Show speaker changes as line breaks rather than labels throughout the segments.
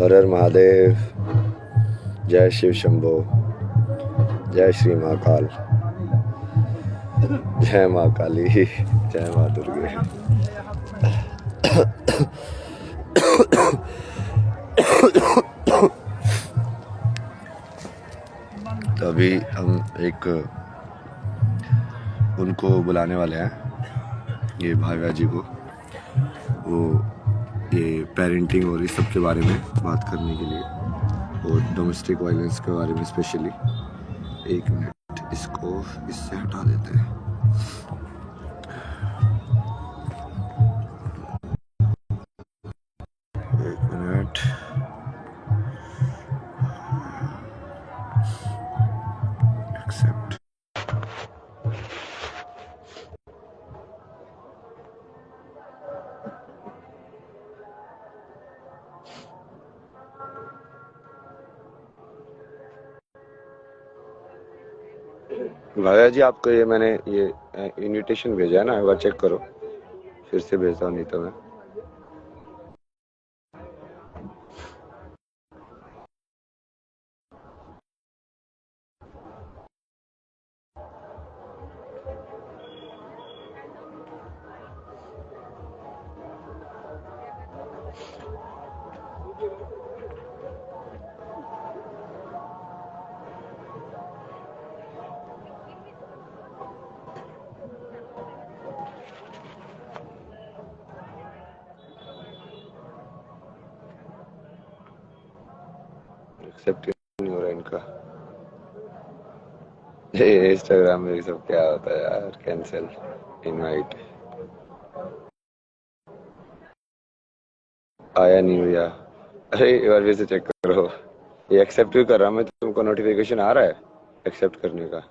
हर हर महादेव। जय शिव शंभो। जय श्री महाकाल। जय माँ काली। जय माँ दुर्गे। तो अभी हम एक उनको बुलाने वाले हैं, ये भाव्या जी को, वो ये पेरेंटिंग और इस सब के बारे में बात करने के लिए, और डोमेस्टिक वायलेंस के बारे में स्पेशली। एक मिनट, इसको इससे हटा देते हैं। एक मिनट। एक्सेप्ट। भाया जी, आपको ये मैंने ये इनविटेशन भेजा है ना, एक बार चेक करो, फिर से भेजता हूँ नहीं तो मैं। एक्सेप्ट नहीं हो रहा इनका। इंस्टाग्राम में सब क्या होता है यार, कैंसिल इनवाइट। आया नहीं भैया। अरे एक बार फिर से चेक करो, ये एक्सेप्ट क्यों कर रहा मैं, तुमको नोटिफिकेशन आ रहा है एक्सेप्ट करने का?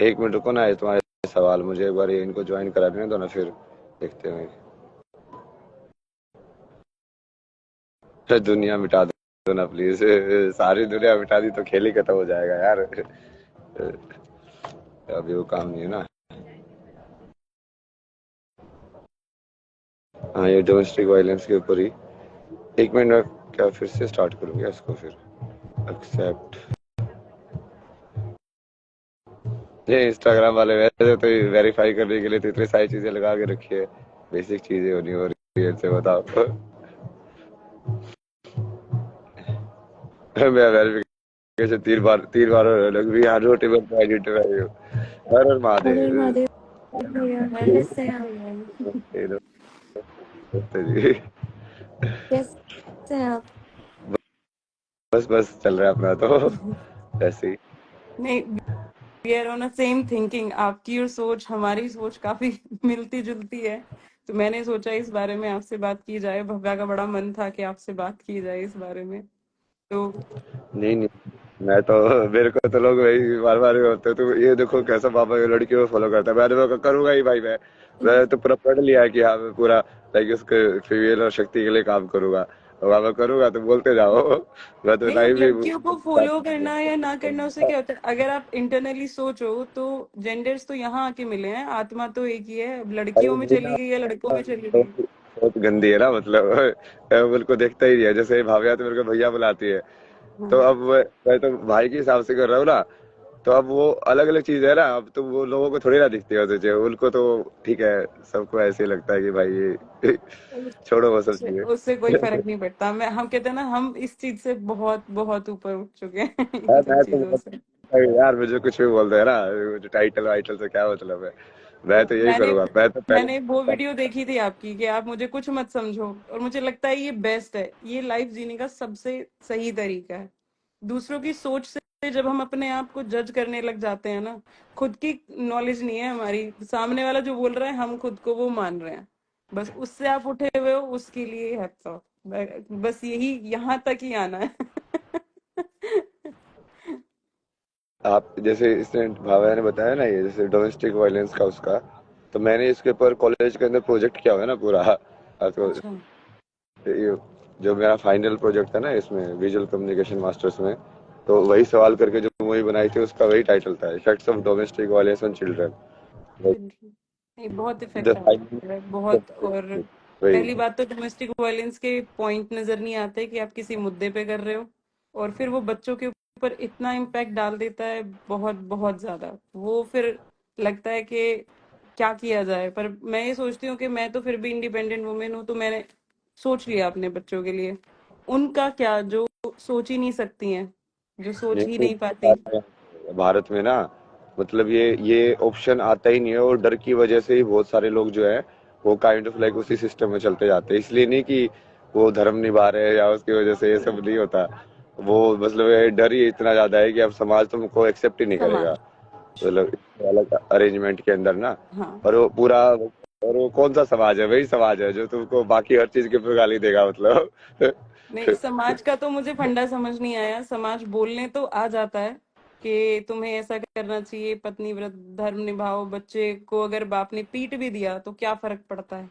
एक मिनट रुको ना, ये तुम्हारे सवाल मुझे एक बार इनको ज्वाइन करा देने दो ना, फिर देखते हैं। दुनिया मिटा दो ना प्लीज। सारी दुनिया मिटा दी तो खेल ही खत्म हो जाएगा यार। अभी वो काम नहीं है ना। हाँ, ये डोमेस्टिक वायलेंस के ऊपर ही। एक मिनट में क्या फिर से स्टार्ट करूंगा इसको, फिर एक्सेप्ट। ये इंस्टाग्राम वाले वैसे तो वेरीफाई करने के लिए तो इतनी सारी चीजें लगा के रखी है, बेसिक चीजें होनी हो रही है, इनसे बताओ। मैं वेरिफिकेशन तीन बार लग भी, हाँ नोटेबल टू आइडेंटिफाई यू। हर हर
हर
महादेव।
महादेव भैया, कैसे हैं आप? कैसे हैं आप?
बस बस चल रहा है अपना तो ऐसे ही।
नहीं, we are on a same thinking. आपकी और सोच हमारी सोच काफी मिलती जुलती है, तो मैंने सोचा इस बारे में आपसे बात की जाए। भव्या का बड़ा मन था कि आपसे बात की जाए इस बारे में, तो
नहीं नहीं, मैं तो, मेरे को तो लोग वही बार बार होते, तो ये देखो कैसा पापा ये लड़कियों को फॉलो करता है, मैंने वो करूंगा ही भाई। मैं तो पूरा पढ़ लिया है कि हाँ मैं पूरा लाइक उसके फीमेल और शक्ति के लिए काम करूंगा, और मैं करूंगा तो बोलते जाओ। मैं तो
नहीं, अब
लाइव भी
लड़कियों को फॉलो करना या ना करना उससे क्या होता है? अगर आप इंटरनली सोचो तो जेंडर्स तो यहाँ आके मिले हैं, आत्मा तो एक ही है। अब लड़कियों में चली गई या लड़कों में चली गई।
बहुत गंदी है ना, मतलब मैं बिल्कुल देखता ही नहीं है। जैसे भाविया तो मेरे को भैया बुलाती है, तो
हाँ,
अब मैं तो भाई के हिसाब से कर रहा हूँ ना, तो अब वो अलग अलग चीज है ना। अब तो वो लोगों को थोड़ी ना दिखती है सोचे, उनको तो ठीक है, सबको ऐसे ही लगता है कि भाई ये छोड़ो वो सब
उससे उससे कोई
चीजें।
फर्क नहीं पड़ता। मैं हम कहते हैं ना, हम इस चीज से बहुत बहुत ऊपर उठ चुके हैं इन
यार
सब
मैं
चीजों से।
तो यार मुझे कुछ भी बोलते हैं ना, मुझे टाइटल वाइटल से क्या मतलब है। मैं तो यही
मैंने
करूंगा, मैं तो
मैंने वो
पहले।
वीडियो देखी थी आपकी कि आप मुझे कुछ मत समझो, और मुझे लगता है ये बेस्ट है। ये लाइफ जीने का सबसे सही तरीका है। दूसरों की सोच से जब हम अपने आप को जज करने लग जाते हैं ना, खुद की नॉलेज नहीं है हमारी, सामने वाला जो बोल रहा है हम खुद को वो मान रहे हैं, बस उससे आप उठे हुए हो, उसके लिए हैट्स ऑफ। बस यही यहाँ तक ही आना है।
आप जैसे इसने भावना ने बताया ना, ये जैसे डोमेस्टिक वायलेंस का उसका, तो मैंने इसके ऊपर कॉलेज के अंदर प्रोजेक्ट किया हुआ है ना पूरा। तो
अच्छा।
ये जो मेरा फाइनल प्रोजेक्ट है ना इसमें, विजुअल कम्युनिकेशन मास्टर्स में, तो वही सवाल करके जो मूवी बनाई थी उसका वही टाइटल था, effects of domestic violence on children.
Children नहीं, बहुत
द
इफेक्ट आ
साइलेंस
रहा है बहुत।
ऑफ
और
वही।
पहली बात तो डोमेस्टिक वायलेंस के पॉइंट नजर नहीं आते कि आप किसी मुद्दे पे कर रहे हो, और फिर वो बच्चों के ऊपर इतना इम्पैक्ट डाल देता है, बहुत बहुत ज्यादा। वो फिर लगता है कि क्या किया जाए। पर मैं ये सोचती हूँ कि मैं तो फिर भी इंडिपेंडेंट वुमेन हूँ, तो मैंने सोच लिया अपने बच्चों के लिए। उनका क्या, जो सोच ही नहीं सकती हैं, जो सोच ही
नहीं,
नहीं पाती।
भारत में ना, मतलब ये ऑप्शन आता ही नहीं है, और डर की वजह से ही बहुत सारे लोग जो है वो काइंड ऑफ लाइक उसी सिस्टम में चलते जाते हैं। इसलिए नहीं कि वो धर्म निभा रहे हैं या उसकी वजह से, ये सब नहीं होता। वो मतलब ये डर ही इतना ज्यादा है कि अब समाज तुमको एक्सेप्ट ही नहीं करेगा,
समाज।
मतलब इस अलग अरेंजमेंट के अंदर ना।
हाँ।
और वो पूरा, और वो कौन सा समाज है? वही समाज है जो तुमको बाकी हर चीज के ऊपर गाली देगा, मतलब।
नहीं, समाज का तो मुझे फंडा समझ नहीं आया। समाज बोलने तो आ जाता है कि तुम्हें ऐसा करना चाहिए, पत्नी व्रत धर्म निभाओ। बच्चे को अगर बाप ने पीट भी दिया तो क्या फर्क पड़ता है।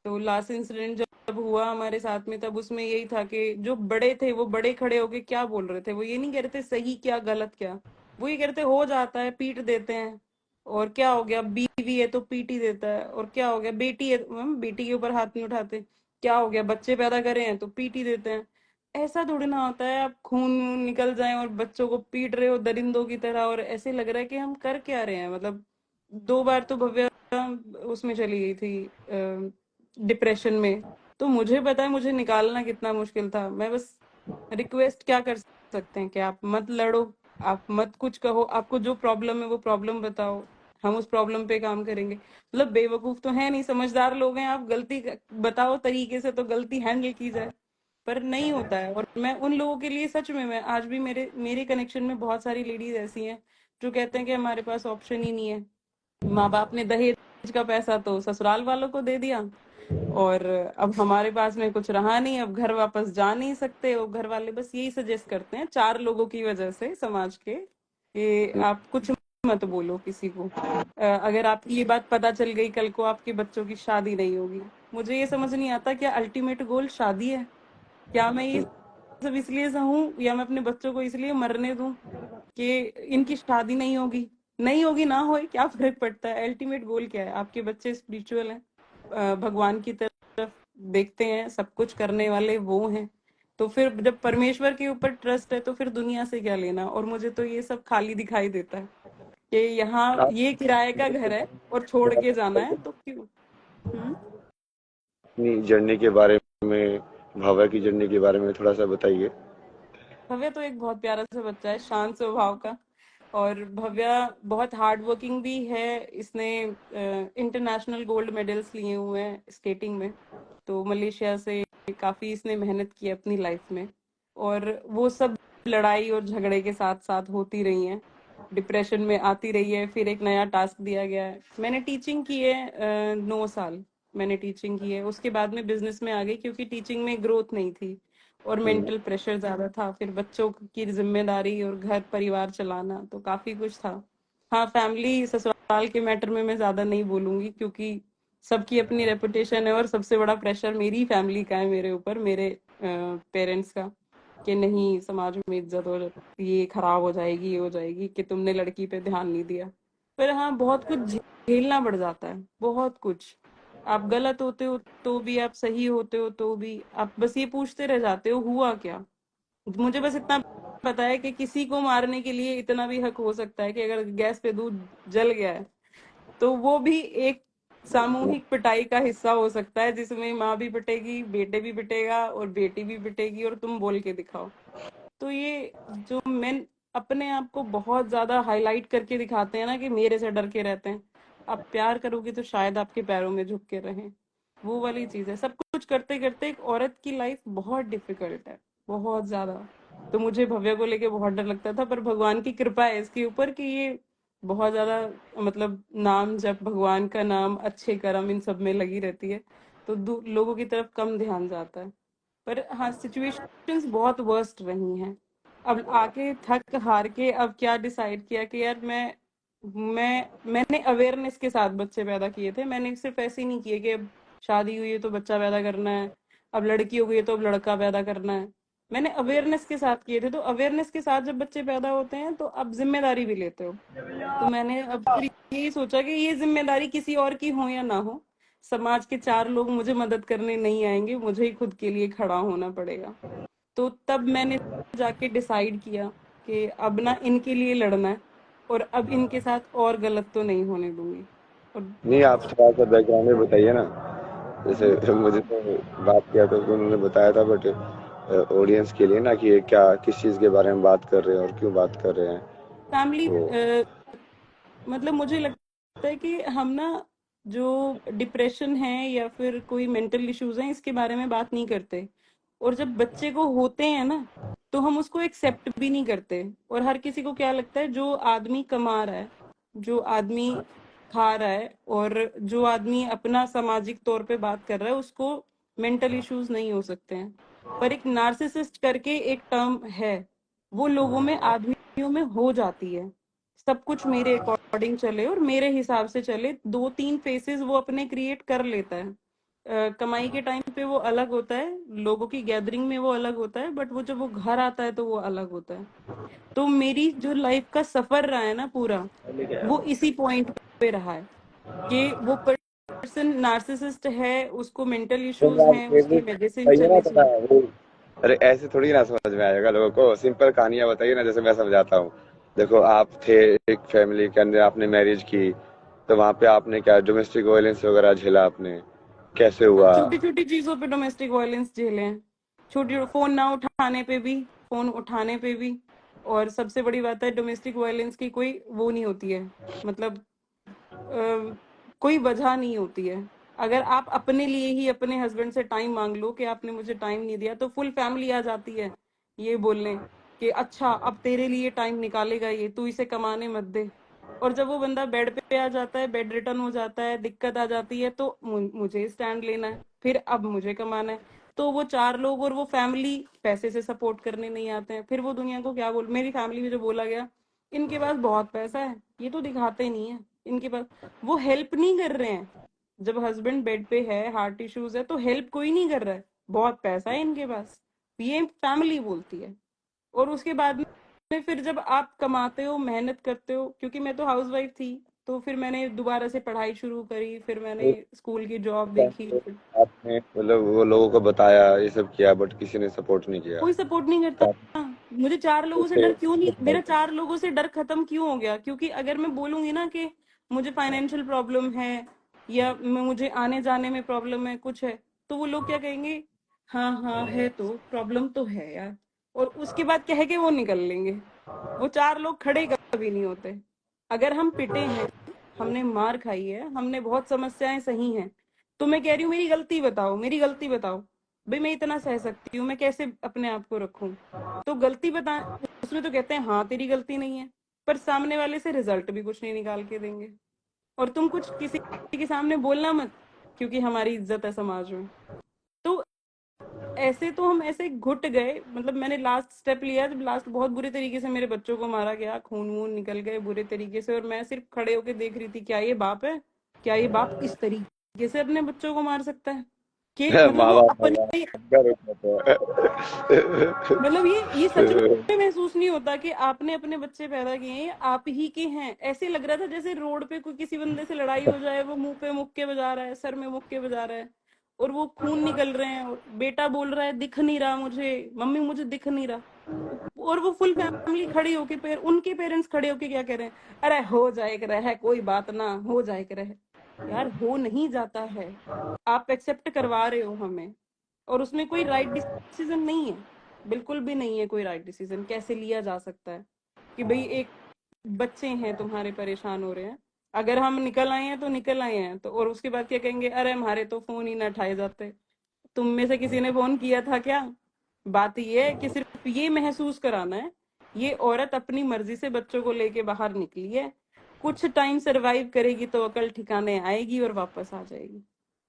तो लास्ट इंसिडेंट जब हुआ हमारे साथ में, तब उसमें यही था कि जो बड़े थे वो बड़े खड़े होके क्या बोल रहे थे, वो ये नहीं कह रहे थे सही क्या गलत क्या। वो ये कह रहे थे हो जाता है, पीट देते हैं। और क्या हो गया, बीवी है तो पीट ही देता है। और क्या हो गया, बेटी है, बेटी के ऊपर हाथ नहीं उठाते। क्या हो गया, बच्चे पैदा करे हैं तो पीट ही देते हैं। ऐसा थोड़ी ना होता है, आप खून निकल जाए और बच्चों को पीट रहे हो दरिंदों की तरह, और ऐसे लग रहा है कि हम कर क्या रहे हैं। मतलब 2 बार तो भव्य उसमें चली गई थी डिप्रेशन में। तो मुझे पता है मुझे निकालना कितना मुश्किल था। मैं बस रिक्वेस्ट क्या कर सकते हैं कि आप मत लड़ो, आप मत कुछ कहो, आपको जो प्रॉब्लम है वो प्रॉब्लम बताओ, हम उस प्रॉब्लम पे काम करेंगे। मतलब बेवकूफ तो है नहीं, समझदार लोग हैं। आप गलती बताओ तरीके से तो गलती हैंडल की जाए। पर नहीं होता है। और मैं उन लोगों के लिए सच में, मैं आज भी मेरे मेरे कनेक्शन में बहुत सारी लेडीज ऐसी हैं जो कहते हैं कि हमारे पास ऑप्शन ही नहीं है। माँ बाप ने दहेज का पैसा तो ससुराल वालों को दे दिया, और अब हमारे पास में कुछ रहा नहीं, अब घर वापस जा नहीं सकते। और घर वाले बस यही सजेस्ट करते हैं, 4 लोगों की वजह से समाज के, कि आप कुछ मत बोलो किसी को। अगर आपकी ये बात पता चल गई, कल को आपके बच्चों की शादी नहीं होगी। मुझे ये समझ नहीं आता, क्या अल्टीमेट गोल शादी है? क्या मैं ये सब इसलिए सहूं, या मैं अपने बच्चों को इसलिए मरने दूं कि इनकी शादी नहीं होगी? नहीं होगी ना होए, क्या फर्क पड़ता है? अल्टीमेट गोल क्या है? आपके बच्चे स्पिरिचुअल हैं, भगवान की तरफ देखते हैं, सब कुछ करने वाले वो हैं। तो फिर जब परमेश्वर के ऊपर ट्रस्ट है तो फिर दुनिया से क्या लेना। और मुझे तो ये सब खाली दिखाई देता है कि यहाँ
आप
ये किराए का घर है और छोड़ के जाना है तो क्यों। हम्म।
अपनी जर्नी के बारे में, भावा की जर्नी के बारे में थोड़ा सा बताइए।
भव्य तो एक बहुत प्यारा सा बच्चा है, शांत स्वभाव का। और भव्या बहुत हार्ड वर्किंग भी है। इसने इंटरनेशनल गोल्ड मेडल्स लिए हुए हैं स्केटिंग में। तो मलेशिया से काफी इसने मेहनत की है अपनी लाइफ में। और वो सब लड़ाई और झगड़े के साथ साथ होती रही हैं, डिप्रेशन में आती रही है। फिर एक नया टास्क दिया गया है। मैंने टीचिंग की है 9 साल। मैंने टीचिंग की है, उसके बाद में बिजनेस में आ गई क्योंकि टीचिंग में ग्रोथ नहीं थी और
हम्म।
मेंटल प्रेशर ज्यादा था। फिर बच्चों की जिम्मेदारी और घर परिवार चलाना, तो काफी कुछ था। हाँ, फैमिली ससुराल के मैटर में मैं ज्यादा नहीं बोलूंगी क्योंकि सबकी अपनी रेपुटेशन है, और सबसे बड़ा प्रेशर मेरी फैमिली का है मेरे ऊपर, मेरे पेरेंट्स का, कि नहीं समाज में इज्जत और ये खराब हो जाएगी, ये हो जाएगी कि तुमने लड़की पे ध्यान नहीं दिया। पर हाँ, बहुत कुछ झेलना पड़ जाता है, बहुत कुछ। आप गलत होते हो तो भी, आप सही होते हो तो भी, आप बस ये पूछते रह जाते हो हुआ क्या। मुझे बस इतना पता है कि किसी को मारने के लिए इतना भी हक हो सकता है कि अगर गैस पे दूध जल गया है तो वो भी एक सामूहिक पिटाई का हिस्सा हो सकता है, जिसमें माँ भी पिटेगी, बेटे भी पिटेगा और बेटी भी पिटेगी, और तुम बोल के दिखाओ। तो ये जो मेन अपने आप को बहुत ज्यादा हाईलाइट करके दिखाते हैं ना कि मेरे से डर के रहते हैं, आप प्यार करोगे तो शायद आपके पैरों में झुक के रहें। वो वाली चीज है। सब कुछ करते करते एक औरत की लाइफ बहुत डिफिकल्ट है, बहुत ज्यादा। तो मुझे भव्य को लेके बहुत डर लगता था, पर भगवान की कृपा है इसके ऊपर कि ये बहुत ज्यादा, मतलब नाम जब भगवान का नाम, अच्छे कर्म, इन सब में लगी रहती है, तो लोगों की तरफ कम ध्यान जाता है। पर हाँ, सिचुएशंस बहुत वर्स्ट रही हैं। अब आके थक हार के अब क्या डिसाइड किया कि यार मैंने अवेयरनेस के साथ बच्चे पैदा किए थे। मैंने सिर्फ ऐसे ही नहीं किए कि अब शादी हुई है तो बच्चा पैदा करना है, अब लड़की हो गई है तो अब लड़का पैदा करना है। मैंने अवेयरनेस के साथ किए थे। तो अवेयरनेस के साथ जब बच्चे पैदा होते हैं तो आप जिम्मेदारी भी लेते हो। तो मैंने अब फिर यही सोचा कि ये जिम्मेदारी किसी और की हो या ना हो, समाज के चार लोग मुझे मदद करने नहीं आएंगे, मुझे ही खुद के लिए खड़ा होना पड़ेगा। तो तब मैंने जाके डिसाइड किया कि अब ना इनके लिए लड़ना है, और अब इनके साथ और गलत तो नहीं होने दूंगी। और
नहीं, आप थोड़ा सा बैकग्राउंड में बताइए ना। जैसे मुझे तो बात किया तो उन्होंने बताया था, बट ऑडियंस के लिए ना, कि ये क्या किस चीज के बारे में बात कर रहे हैं और क्यों बात कर रहे हैं।
फैमिली,
तो
मतलब मुझे लगता है कि हम ना, जो डिप्रेशन है या फिर कोई मेंटल इश्यूज हैं, इसके बारे में बात नहीं करते। और जब बच्चे को होते हैं ना, तो हम उसको एक्सेप्ट भी नहीं करते। और हर किसी को क्या लगता है, जो आदमी कमा रहा है, जो आदमी खा रहा है, और जो आदमी अपना सामाजिक तौर पे बात कर रहा है, उसको मेंटल इश्यूज नहीं हो सकते हैं। पर एक नार्सिसिस्ट करके एक टर्म है, वो लोगों में, आदमियों में हो जाती है। सब कुछ मेरे अकॉर्डिंग चले और मेरे हिसाब से चले, दो तीन फेसेस वो अपने क्रिएट कर लेता है। कमाई के टाइम पे वो अलग होता है, लोगों की गैदरिंग में वो अलग होता है, बट वो जब वो घर आता है तो वो अलग होता है। तो मेरी जो लाइफ का सफर रहा है ना पूरा, वो इसी पॉइंट पे रहा है कि वो पर्सन नार्सिसिस्ट है, उसको मेंटल
तुम
इश्यूज
आप
हैं,
फिर भी
उसकी मेडिसिन
बताइए ना
चली
थोड़ा
सी।
वो। अरे ऐसे थोड़ी ना समझ में आएगा लोगों को, सिंपल कहानियां बताइए ना, जैसे मैं समझाता हूँ। देखो, आप थे एक फैमिली के अंदर, आपने मैरिज की, तो वहां पे आपने क्या डोमेस्टिक वायलेंस वगैरह झेला आपने, कैसे
हाँ,
हुआ?
छोटी छोटी चीजों पे डोमेस्टिक वायलेंस झेले हैं। छोटी, फोन ना उठाने पे भी, फोन उठाने पे भी। और सबसे बड़ी बात है, डोमेस्टिक वायलेंस की कोई वो नहीं होती है, मतलब अ, कोई वजह नहीं होती है। अगर आप अपने लिए ही अपने हस्बैंड से टाइम मांग लो कि आपने मुझे टाइम नहीं दिया, तो फुल फैमिली आ जाती है ये बोलने कि अच्छा अब तेरे लिए टाइम निकालेगा ये, तू इसे कमाने मत दे। और जब वो बंदा बेड पे आ जाता है, बेड रिटर्न हो जाता है, दिक्कत आ जाती है, तो मुझे स्टैंड लेना है, फिर अब मुझे कमाना है। तो वो चार लोग और वो फैमिली पैसे से सपोर्ट करने नहीं आते हैं। फिर वो दुनिया को क्या बोल, मेरी फैमिली में जो बोला गया, इनके पास बहुत पैसा है, ये तो दिखाते नहीं है इनके पास। वो हेल्प नहीं कर रहे हैं। जब हस्बैंड बेड पे है, हार्ट इश्यूज है, तो हेल्प कोई नहीं कर रहा है, बहुत पैसा है इनके पास, ये फैमिली बोलती है। और उसके बाद में फिर जब आप कमाते हो, मेहनत करते हो, क्योंकि मैं तो हाउसवाइफ थी, तो फिर मैंने दोबारा से पढ़ाई शुरू करी, फिर मैंने स्कूल की जॉब देखी।
आपने मतलब वो लोगों को बताया, ये सब किया, बट किसी ने सपोर्ट नहीं किया।
कोई सपोर्ट नहीं करता। मुझे चार लोगों से
ओके।
डर क्यों नहीं, मेरा चार लोगों से डर खत्म क्यों हो गया? क्योंकि अगर मैं बोलूंगी ना कि मुझे फाइनेंशियल प्रॉब्लम है, या मुझे आने जाने में प्रॉब्लम है, कुछ है, तो वो लोग क्या कहेंगे, हाँ हाँ है, तो प्रॉब्लम तो है यार, और उसके बाद कह के वो निकल लेंगे। वो चार लोग खड़े कभी नहीं होते। अगर हम पिटे हैं, हमने मार खाई है, हमने बहुत समस्याएं सही हैं, तो मैं कह रही हूँ मेरी गलती बताओ, मेरी गलती बताओ। भाई मैं इतना सह सकती हूँ, मैं कैसे अपने आप को रखूं? तो गलती बता, उसमें तो कहते हैं हाँ तेरी गलती नहीं है, पर सामने वाले से रिजल्ट भी कुछ नहीं निकाल के देंगे। और तुम कुछ किसी के सामने बोलना मत, क्योंकि हमारी इज्जत है समाज में। तो ऐसे तो हम ऐसे घुट गए, मतलब मैंने लास्ट स्टेप लिया जब लास्ट बहुत बुरे तरीके से मेरे बच्चों को मारा गया, खून वून निकल गए बुरे तरीके से, और मैं सिर्फ खड़े होके देख रही थी, क्या ये बाप है? क्या ये बाप इस तरीके से अपने बच्चों को मार सकता है? कि मतलब
माँ
वो
बाप
अपने, मतलब ये सच में महसूस नहीं होता कि आपने अपने बच्चे पैदा किए हैं, ये आप ही के हैं। ऐसे लग रहा था जैसे रोड पे कोई किसी बंदे से लड़ाई हो जाए, वो मुंह पे मुक्के बजा रहा है, सर में मुक्के बजा रहा है, और वो खून निकल रहे हैं, और बेटा बोल रहा है दिख नहीं रहा मुझे, मम्मी मुझे दिख नहीं रहा। और वो फुल फैमिली खड़ी होके, उनके पेरेंट्स खड़े होके क्या कह रहे हैं, अरे हो जाएगा रहे, कोई बात ना, हो जाएगा रहे। यार हो नहीं जाता है, आप एक्सेप्ट करवा रहे हो हमें। और उसमें कोई राइट डिसीजन नहीं है, बिल्कुल भी नहीं है कोई राइट डिसीजन। कैसे लिया जा सकता है कि भाई एक बच्चे हैं तुम्हारे परेशान हो रहे हैं, अगर हम निकल आए हैं तो निकल आए हैं, तो और उसके बाद क्या कहेंगे, अरे हमारे तो फोन ही ना उठाए जाते। तुम में से किसी ने फोन किया था क्या? बात ये है कि सिर्फ ये महसूस कराना है, ये औरत अपनी मर्जी से बच्चों को लेके बाहर निकली है, कुछ टाइम सरवाइव करेगी तो अकल ठिकाने आएगी और वापस आ जाएगी।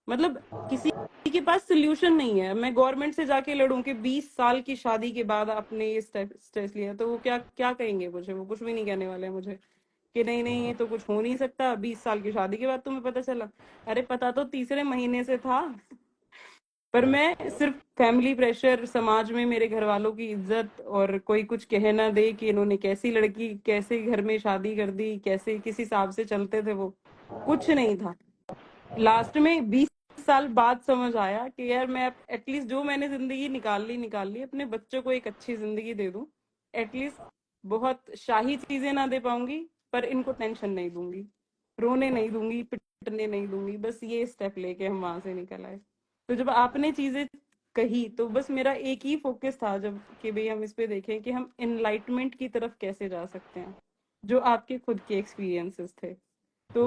मतलब किसी के पास सोल्यूशन नहीं है। मैं गवर्नमेंट से जाके लड़ूं कि 20 साल की शादी के बाद आपने ये स्टेप लिया, तो वो क्या क्या कहेंगे मुझे? वो कुछ भी नहीं कहने वाले हैं मुझे कि नहीं नहीं ये तो कुछ हो नहीं सकता, 20 साल की शादी के बाद तुम्हें पता चला। अरे पता तो तीसरे महीने से था, पर मैं सिर्फ फैमिली प्रेशर, समाज में मेरे घर वालों की इज्जत, और कोई कुछ कह ना दे कि इन्होंने कैसी लड़की, कैसे घर में शादी कर दी, कैसे किस हिसाब से चलते थे वो, कुछ नहीं था। लास्ट में 20 साल बाद समझ आया कि यार मैं एटलीस्ट जो मैंने जिंदगी निकाल ली, अपने बच्चों को एक अच्छी जिंदगी दे दूं। एटलीस्ट बहुत शाही चीजें ना दे पाऊंगी, पर इनको टेंशन नहीं दूंगी, रोने नहीं दूंगी, पिटने नहीं दूंगी। बस ये स्टेप लेके हम वहां से निकल आए। तो जब आपने चीजें कही तो बस मेरा एक ही फोकस था जब, कि भाई हम इस पे देखें कि हम एनलाइटमेंट की तरफ कैसे जा सकते हैं, जो आपके खुद के एक्सपीरियंसेस थे। तो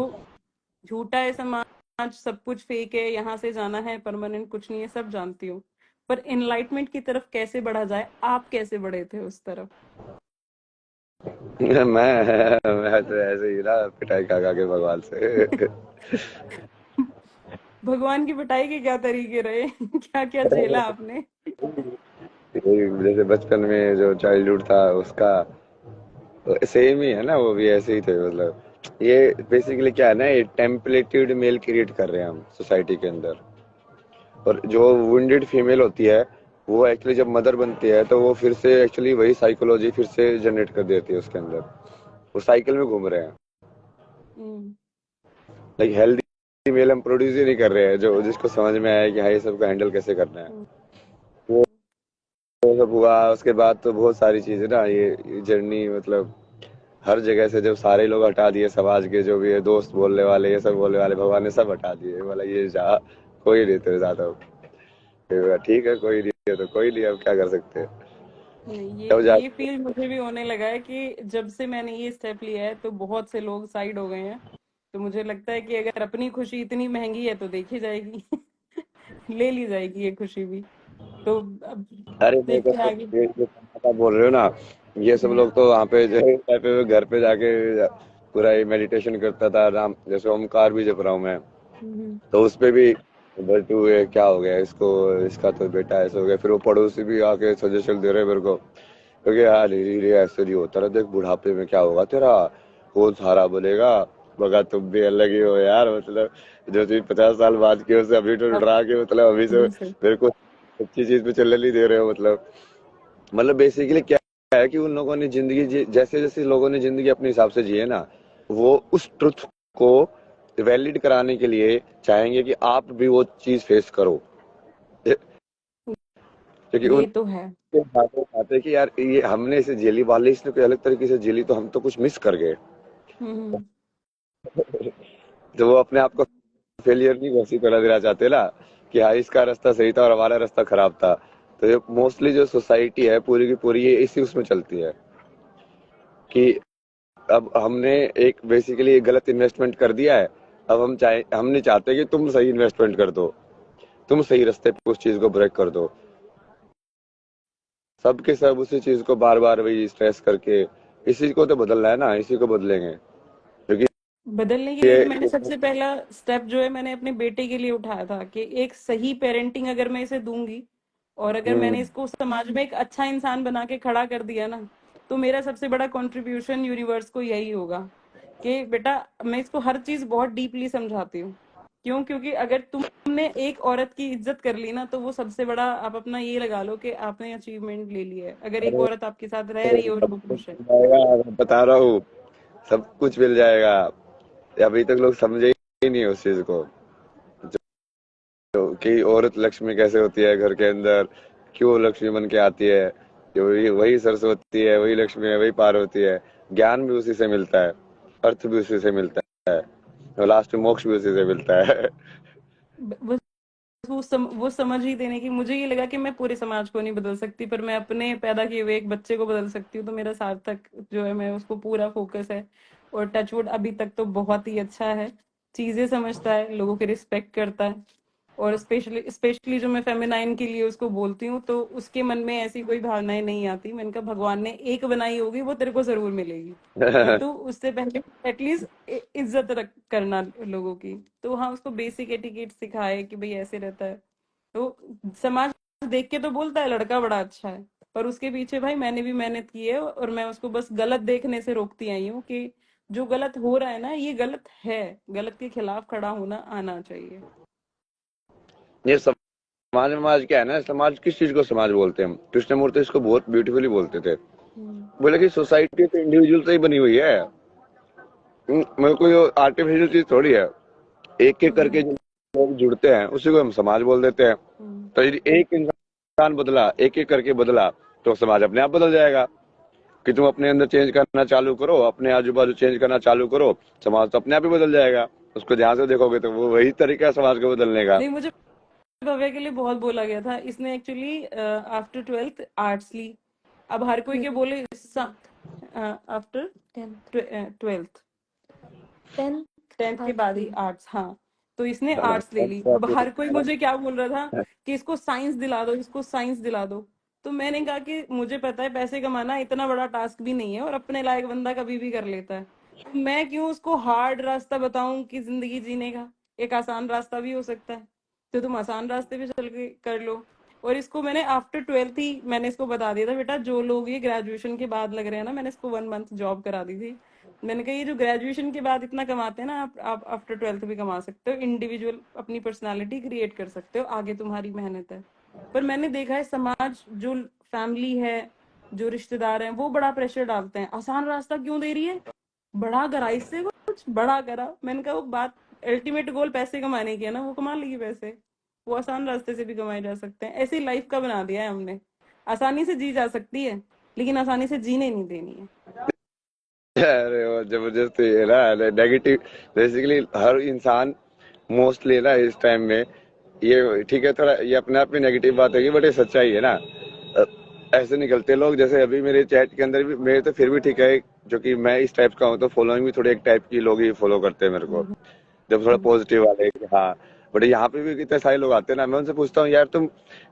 झूठा है समाज, सब कुछ फेक है, यहाँ से जाना है, परमानेंट कुछ नहीं है, सब जानती हूँ। पर एनलाइटमेंट की तरफ कैसे बढ़ा जाए, आप कैसे बढ़े थे उस तरफ?
मैं तो ऐसे ही ना, पिटाई खा खा के भगवान से।
भगवान की पिटाई के क्या तरीके रहे? क्या क्या झेला आपने?
यही जैसे बचपन में जो चाइल्डहुड था उसका सेम ही है ना, वो भी ऐसे ही थे मतलब। ये बेसिकली क्या है ना, ये टेम्पलेटेड मेल क्रिएट कर रहे हैं हम सोसाइटी के अंदर। और जो वुंडेड फीमेल होती है, वो एक्चुअली जब मदर बनती है तो वो फिर से एक्चुअली वही साइकोलॉजी फिर से जनरेट कर देती है उसके अंदर। वो साइकिल में घूम रहे हैं।
हम्म।
लाइक हेल्दी मेल हम प्रोड्यूस ही नहीं कर रहे हैं, जो जिसको समझ में आया कि हाँ ये सबको हैंडल कैसे करना है।
हम्म।
वो वो सब हुआ उसके बाद तो बहुत सारी चीजें ना, ये जर्नी मतलब हर जगह से जब सारे लोग हटा दिए, समाज के जो भी है, दोस्त बोलने वाले, ये सब बोलने वाले, भगवान ने सब हटा दिए। बोला ये जा, कोई नहीं तेरे साथ अब। फिर बोला, ठीक है कोई नहीं है तो कोई नहीं, अब क्या कर सकते हैं।
नहीं,
तब जा
ये फील मुझे भी होने लगा है कि जब से मैंने ये स्टेप लिया है तो बहुत से लोग साइड हो गए हैं। तो मुझे लगता है कि अगर अपनी खुशी इतनी महंगी है तो देखी जाएगी। ले ली जाएगी ये खुशी भी। तो अब
अरे मेरे को
देखते हैं
तो
आगे।
ये जो आप बोल रहे हो ना, ये सब
हम्म।
लोग तो वहाँ पे जो है पे घर पे जाके पूरा ये मेडिटेशन करता था राम, जैसे ओमकार भी जप रहा हूँ मैं।
हम्म।
तो उस पे भी बल्टू ये क्या हो गया इसको, इसका तो बेटा ऐसा हो गया। फिर वो पड़ोसी भी आके सजेशन दे रहे हैं मेरे को, क्योंकि यार धीरे ऐसे नहीं होता ना, देख बुढ़ापे में क्या होगा तेरा, कौन सहारा बनेगा। मगर तुम भी अलग ही हो यार, मतलब जो चीज 50 साल बाद की उसे अभी तो डरा के, मतलब अभी से
अभी से।
मेरे को अच्छी चीज पे चलने नहीं दे रहे हो। मतलब बेसिकली क्या है कि उन लोगों ने जिंदगी जैसे जैसे लोगों ने जिंदगी अपने हिसाब से जी है ना, वो उस ट्रुथ को वैलिड कराने के लिए चाहेंगे कि आप भी वो चीज फेस करो। क्योंकि
ये तो है।
उनके हाथों आते कि यार ये हमने इसे झेली, वाले इसने कोई अलग तरीके से झेली, तो हम तो कुछ मिस कर गए।
हम्म।
तो वो अपने आप को फेलियर नहीं घोषित करा देना चाहते ना, कि हाँ इसका रास्ता सही था और हमारा रास्ता खराब था। तो ये मोस्टली जो सोसाइटी है पूरी की पूरी ये इसी उसमें चलती है कि अब हमने एक बेसिकली गलत इन्वेस्टमेंट कर दिया है। अब हम नहीं चाहते कि तुम सही इन्वेस्टमेंट कर दो, तुम सही रास्ते पे उस चीज को ब्रेक कर दो। सबके सब उसी चीज को बार बार वही स्ट्रेस करके, इसी को तो बदलना है ना, इसी को बदलेंगे क्योंकि
बदलने के लिए
ये
मैंने सबसे पहला स्टेप जो है मैंने अपने बेटे के लिए उठाया था कि एक सही पेरेंटिंग अगर मैं इसे दूंगी, और अगर मैंने
हम्म,
इसको समाज में एक अच्छा इंसान बना के खड़ा कर दिया ना, तो मेरा सबसे बड़ा कंट्रीब्यूशन यूनिवर्स को यही होगा कि बेटा, मैं इसको हर चीज बहुत डीपली समझाती हूँ। क्यों? क्योंकि अगर तुमने एक औरत की इज्जत कर ली ना, तो वो सबसे बड़ा, आप अपना ये लगा लो कि आपने अचीवमेंट ले लिया है, अगर एक
अरे
औरत आपके साथ रह रही है और
सब
वो
कुछ
खुश है।
मिल जाएगा, मैं बता रहा हूँ, सब कुछ मिल जाएगा। अभी तक लोग समझे ही नहीं उस चीज को, कि औरत लक्ष्मी कैसे होती है घर के अंदर, क्यों लक्ष्मी बन के आती है, कि वही वही सरस्वती है, वही लक्ष्मी है, वही पार्वती है। ज्ञान भी उसी से मिलता है, अर्थ भी उसी से मिलता है, और लास्ट में मोक्ष भी उसी से मिलता है।
बस वो समझ ही देने की, मुझे ये लगा कि मैं पूरे समाज को नहीं बदल सकती, पर मैं अपने पैदा किए हुए एक बच्चे को बदल सकती हूँ। तो मेरा सार्थक जो है, मैं उसको पूरा फोकस है। और टचवुड अभी तक तो बहुत ही अच्छा है, चीजें समझता है, लोगों की रिस्पेक्ट करता है। और स्पेशली स्पेशली जो मैं फेमिनाइन के लिए उसको बोलती हूँ, तो उसके मन में ऐसी कोई भावनाएं नहीं आती। मैंने कहा भगवान ने एक बनाई होगी, वो तेरे को जरूर मिलेगी, पर तू उससे पहले एटलीस्ट इज्जत रख करना लोगों की। तो हाँ, उसको बेसिक एटिकेट सिखाए कि भाई ऐसे रहता है। तो समाज देख के तो बोलता है लड़का बड़ा अच्छा है, पर उसके पीछे भाई मैंने भी मेहनत की है, और मैं उसको बस गलत देखने से रोकती आई हूँ कि जो गलत हो रहा है ना, ये गलत है, गलत के खिलाफ खड़ा होना आना चाहिए।
ये सब समाज क्या है ना, समाज किस चीज को समाज बोलते हैं हम? कृष्णमूर्ति इसको बहुत ब्यूटीफुली बोलते थे,
हम्म,
बोले कि सोसाइटी तो इंडिविजुअल से ही बनी हुई है। मेरे को ये आर्टिफिशियल चीज थोड़ी है। एक एक करके जो लोग जुड़ते हैं उसी को हम समाज बोल देते हैं।
हम्म।
तो यदि एक इंसान बदला, एक एक करके बदला, तो समाज अपने आप बदल जाएगा। कि तुम अपने अंदर चेंज करना चालू करो, अपने आजू बाजू चेंज करना चालू करो, समाज तो अपने आप ही बदल जाएगा। उसको ध्यान से देखोगे तो वो वही तरीका है समाज को बदलने का।
नहीं, मुझे भव्य के लिए बहुत बोला गया था। इसने एक्चुअली आफ्टर 12th आर्ट्स ली। अब हर कोई के बोले after
10th
12th
10th
10th के
आर्ट्स
बाद ही
ली।
आर्ट्स, हाँ। तो इसने
हाँ,
आर्ट्स ले ली। अब हर कोई मुझे क्या बोल रहा था कि इसको साइंस दिला दो, इसको साइंस दिला दो। तो मैंने कहा कि मुझे पता है पैसे कमाना इतना बड़ा टास्क भी नहीं है, और अपने लायक बंदा कभी भी कर लेता है। तो मैं क्यों उसको हार्ड रास्ता बताऊं कि जिंदगी जीने का एक आसान रास्ता भी हो सकता है। तो तुम आसान रास्ते पे चल के कर लो। और इसको मैंने आफ्टर 12th ही मैंने इसको बता दिया था, बेटा जो लोग ये ग्रेजुएशन के बाद लग रहे हैं ना, मैंने इसको 1 मंथ जॉब करा दी थी। मैंने कहा ये जो ग्रेजुएशन के बाद इतना कमाते हैं ना, आप आफ्टर 12th भी कमा सकते हो। इंडिविजुअल अपनी पर्सनालिटी क्रिएट कर सकते हो, आगे तुम्हारी मेहनत है। पर मैंने देखा है समाज, जो फैमिली है, जो रिश्तेदार हैं, वो बड़ा प्रेशर डालते हैं। आसान रास्ता क्यों दे रही है, बड़ा करा इससे, कुछ बड़ा करा। मैंने कहा वो बात, अल्टीमेट गोल पैसे कमाने की है ना, वो कमा लेगी पैसे। वो आसान रास्ते से भी कमाए जा सकते हैं। ऐसी लाइफ का बना दिया है हमने। आसानी से जी जा सकती है, लेकिन आसानी से जीने नहीं देनी है।
अरे वो जबरदस्ती है ना, नेगेटिव। बेसिकली हर इंसान मोस्टली ना इस टाइम में, ये ठीक है थोड़ा ये अपने आप में नेगेटिव बात है, बट ये सच्चाई है ना। अ, ऐसे निकलते लोग, जैसे अभी मेरे चैट के अंदर भी मेरे तो फिर भी ठीक है, जो कि मैं इस टाइप का हूँ तो फॉलोइंग भी थोड़े एक टाइप की लोग ही फॉलो करते हैं मेरे को,
हम्म,
जब थोड़ा
हम्म,
पॉजिटिव वाले कि हाँ। बट यहाँ पे भी कितने सारे लोग आते हैं ना, मैं उनसे पूछता हूँ यार तुम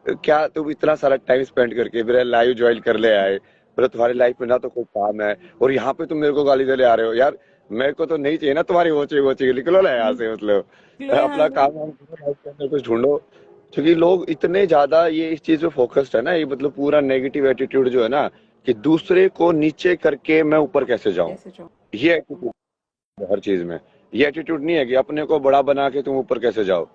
क्या, तुम इतना सारा टाइम स्पेंड करके मेरा लाइव ज्वाइन कर ले आए, मतलब तुम्हारी लाइफ में ना तो कोई काम है, और यहाँ पे तुम मेरे को गाली दे ले आ रहे हो यार। मेरे को तो नहीं चाहिए ना तुम्हारी वोची वोची, निकलो ना यहाँ से, मतलब
लो यहाँ
अपना
से।
काम वाम करो, लाइफ के अंदर कुछ ढूंढो। क्योंकि लोग इतने ज्यादा ये इस चीज पे फोकस्ड है ना, ये मतलब पूरा नेगेटिव एटीट्यूड जो है ना, कि दूसरे को नीचे करके मैं ऊपर कैसे जाऊं,
कैसे जाऊं।
ये एटीट्यूड है हर चीज में। ये एटीट्यूड नहीं है कि अपने को बड़ा बना के तुम ऊपर कैसे जाओ।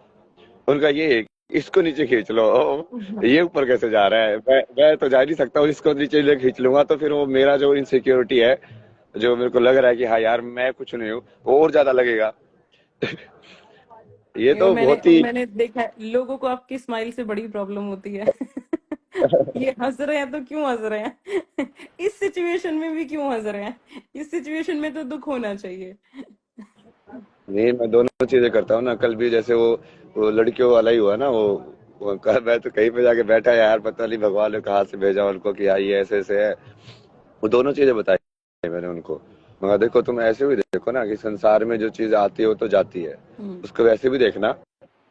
उनका ये है कि इसको नीचे खींच लो, ये ऊपर कैसे जा रहा है, मैं तो जा नहीं सकता, और इसको नीचे ले खींच लूंगा तो फिर वो मेरा जो इनसिक्योरिटी है, जो मेरे को लग रहा है कि हाँ यार मैं कुछ नहीं हूँ, वो और ज्यादा लगेगा। ये
ये
तो
मैंने
बहुत ही
मैंने देखा है, लोगों को आपकी स्माइल से बड़ी प्रॉब्लम होती है। ये हंस रहे हैं तो क्यों हंस रहे हैं? इस सिचुएशन में भी क्यों हंस रहे हैं? इस सिचुएशन में तो दुख होना चाहिए।
नहीं, मैं दोनों चीजें करता हूँ ना। कल भी जैसे वो लड़कियों वाला ही हुआ ना, वो कल मैं तो कहीं पे जाके बैठा यार, पता नहीं भगवान ने कहाँ से भेजा उनको कि आई ऐसे ऐसे है। वो दोनों चीजें बताई मैंने उनको। मगर देखो तुम ऐसे भी देखो ना कि संसार में जो चीज आती है वो तो जाती है,
हम्म,
उसको वैसे भी देखना।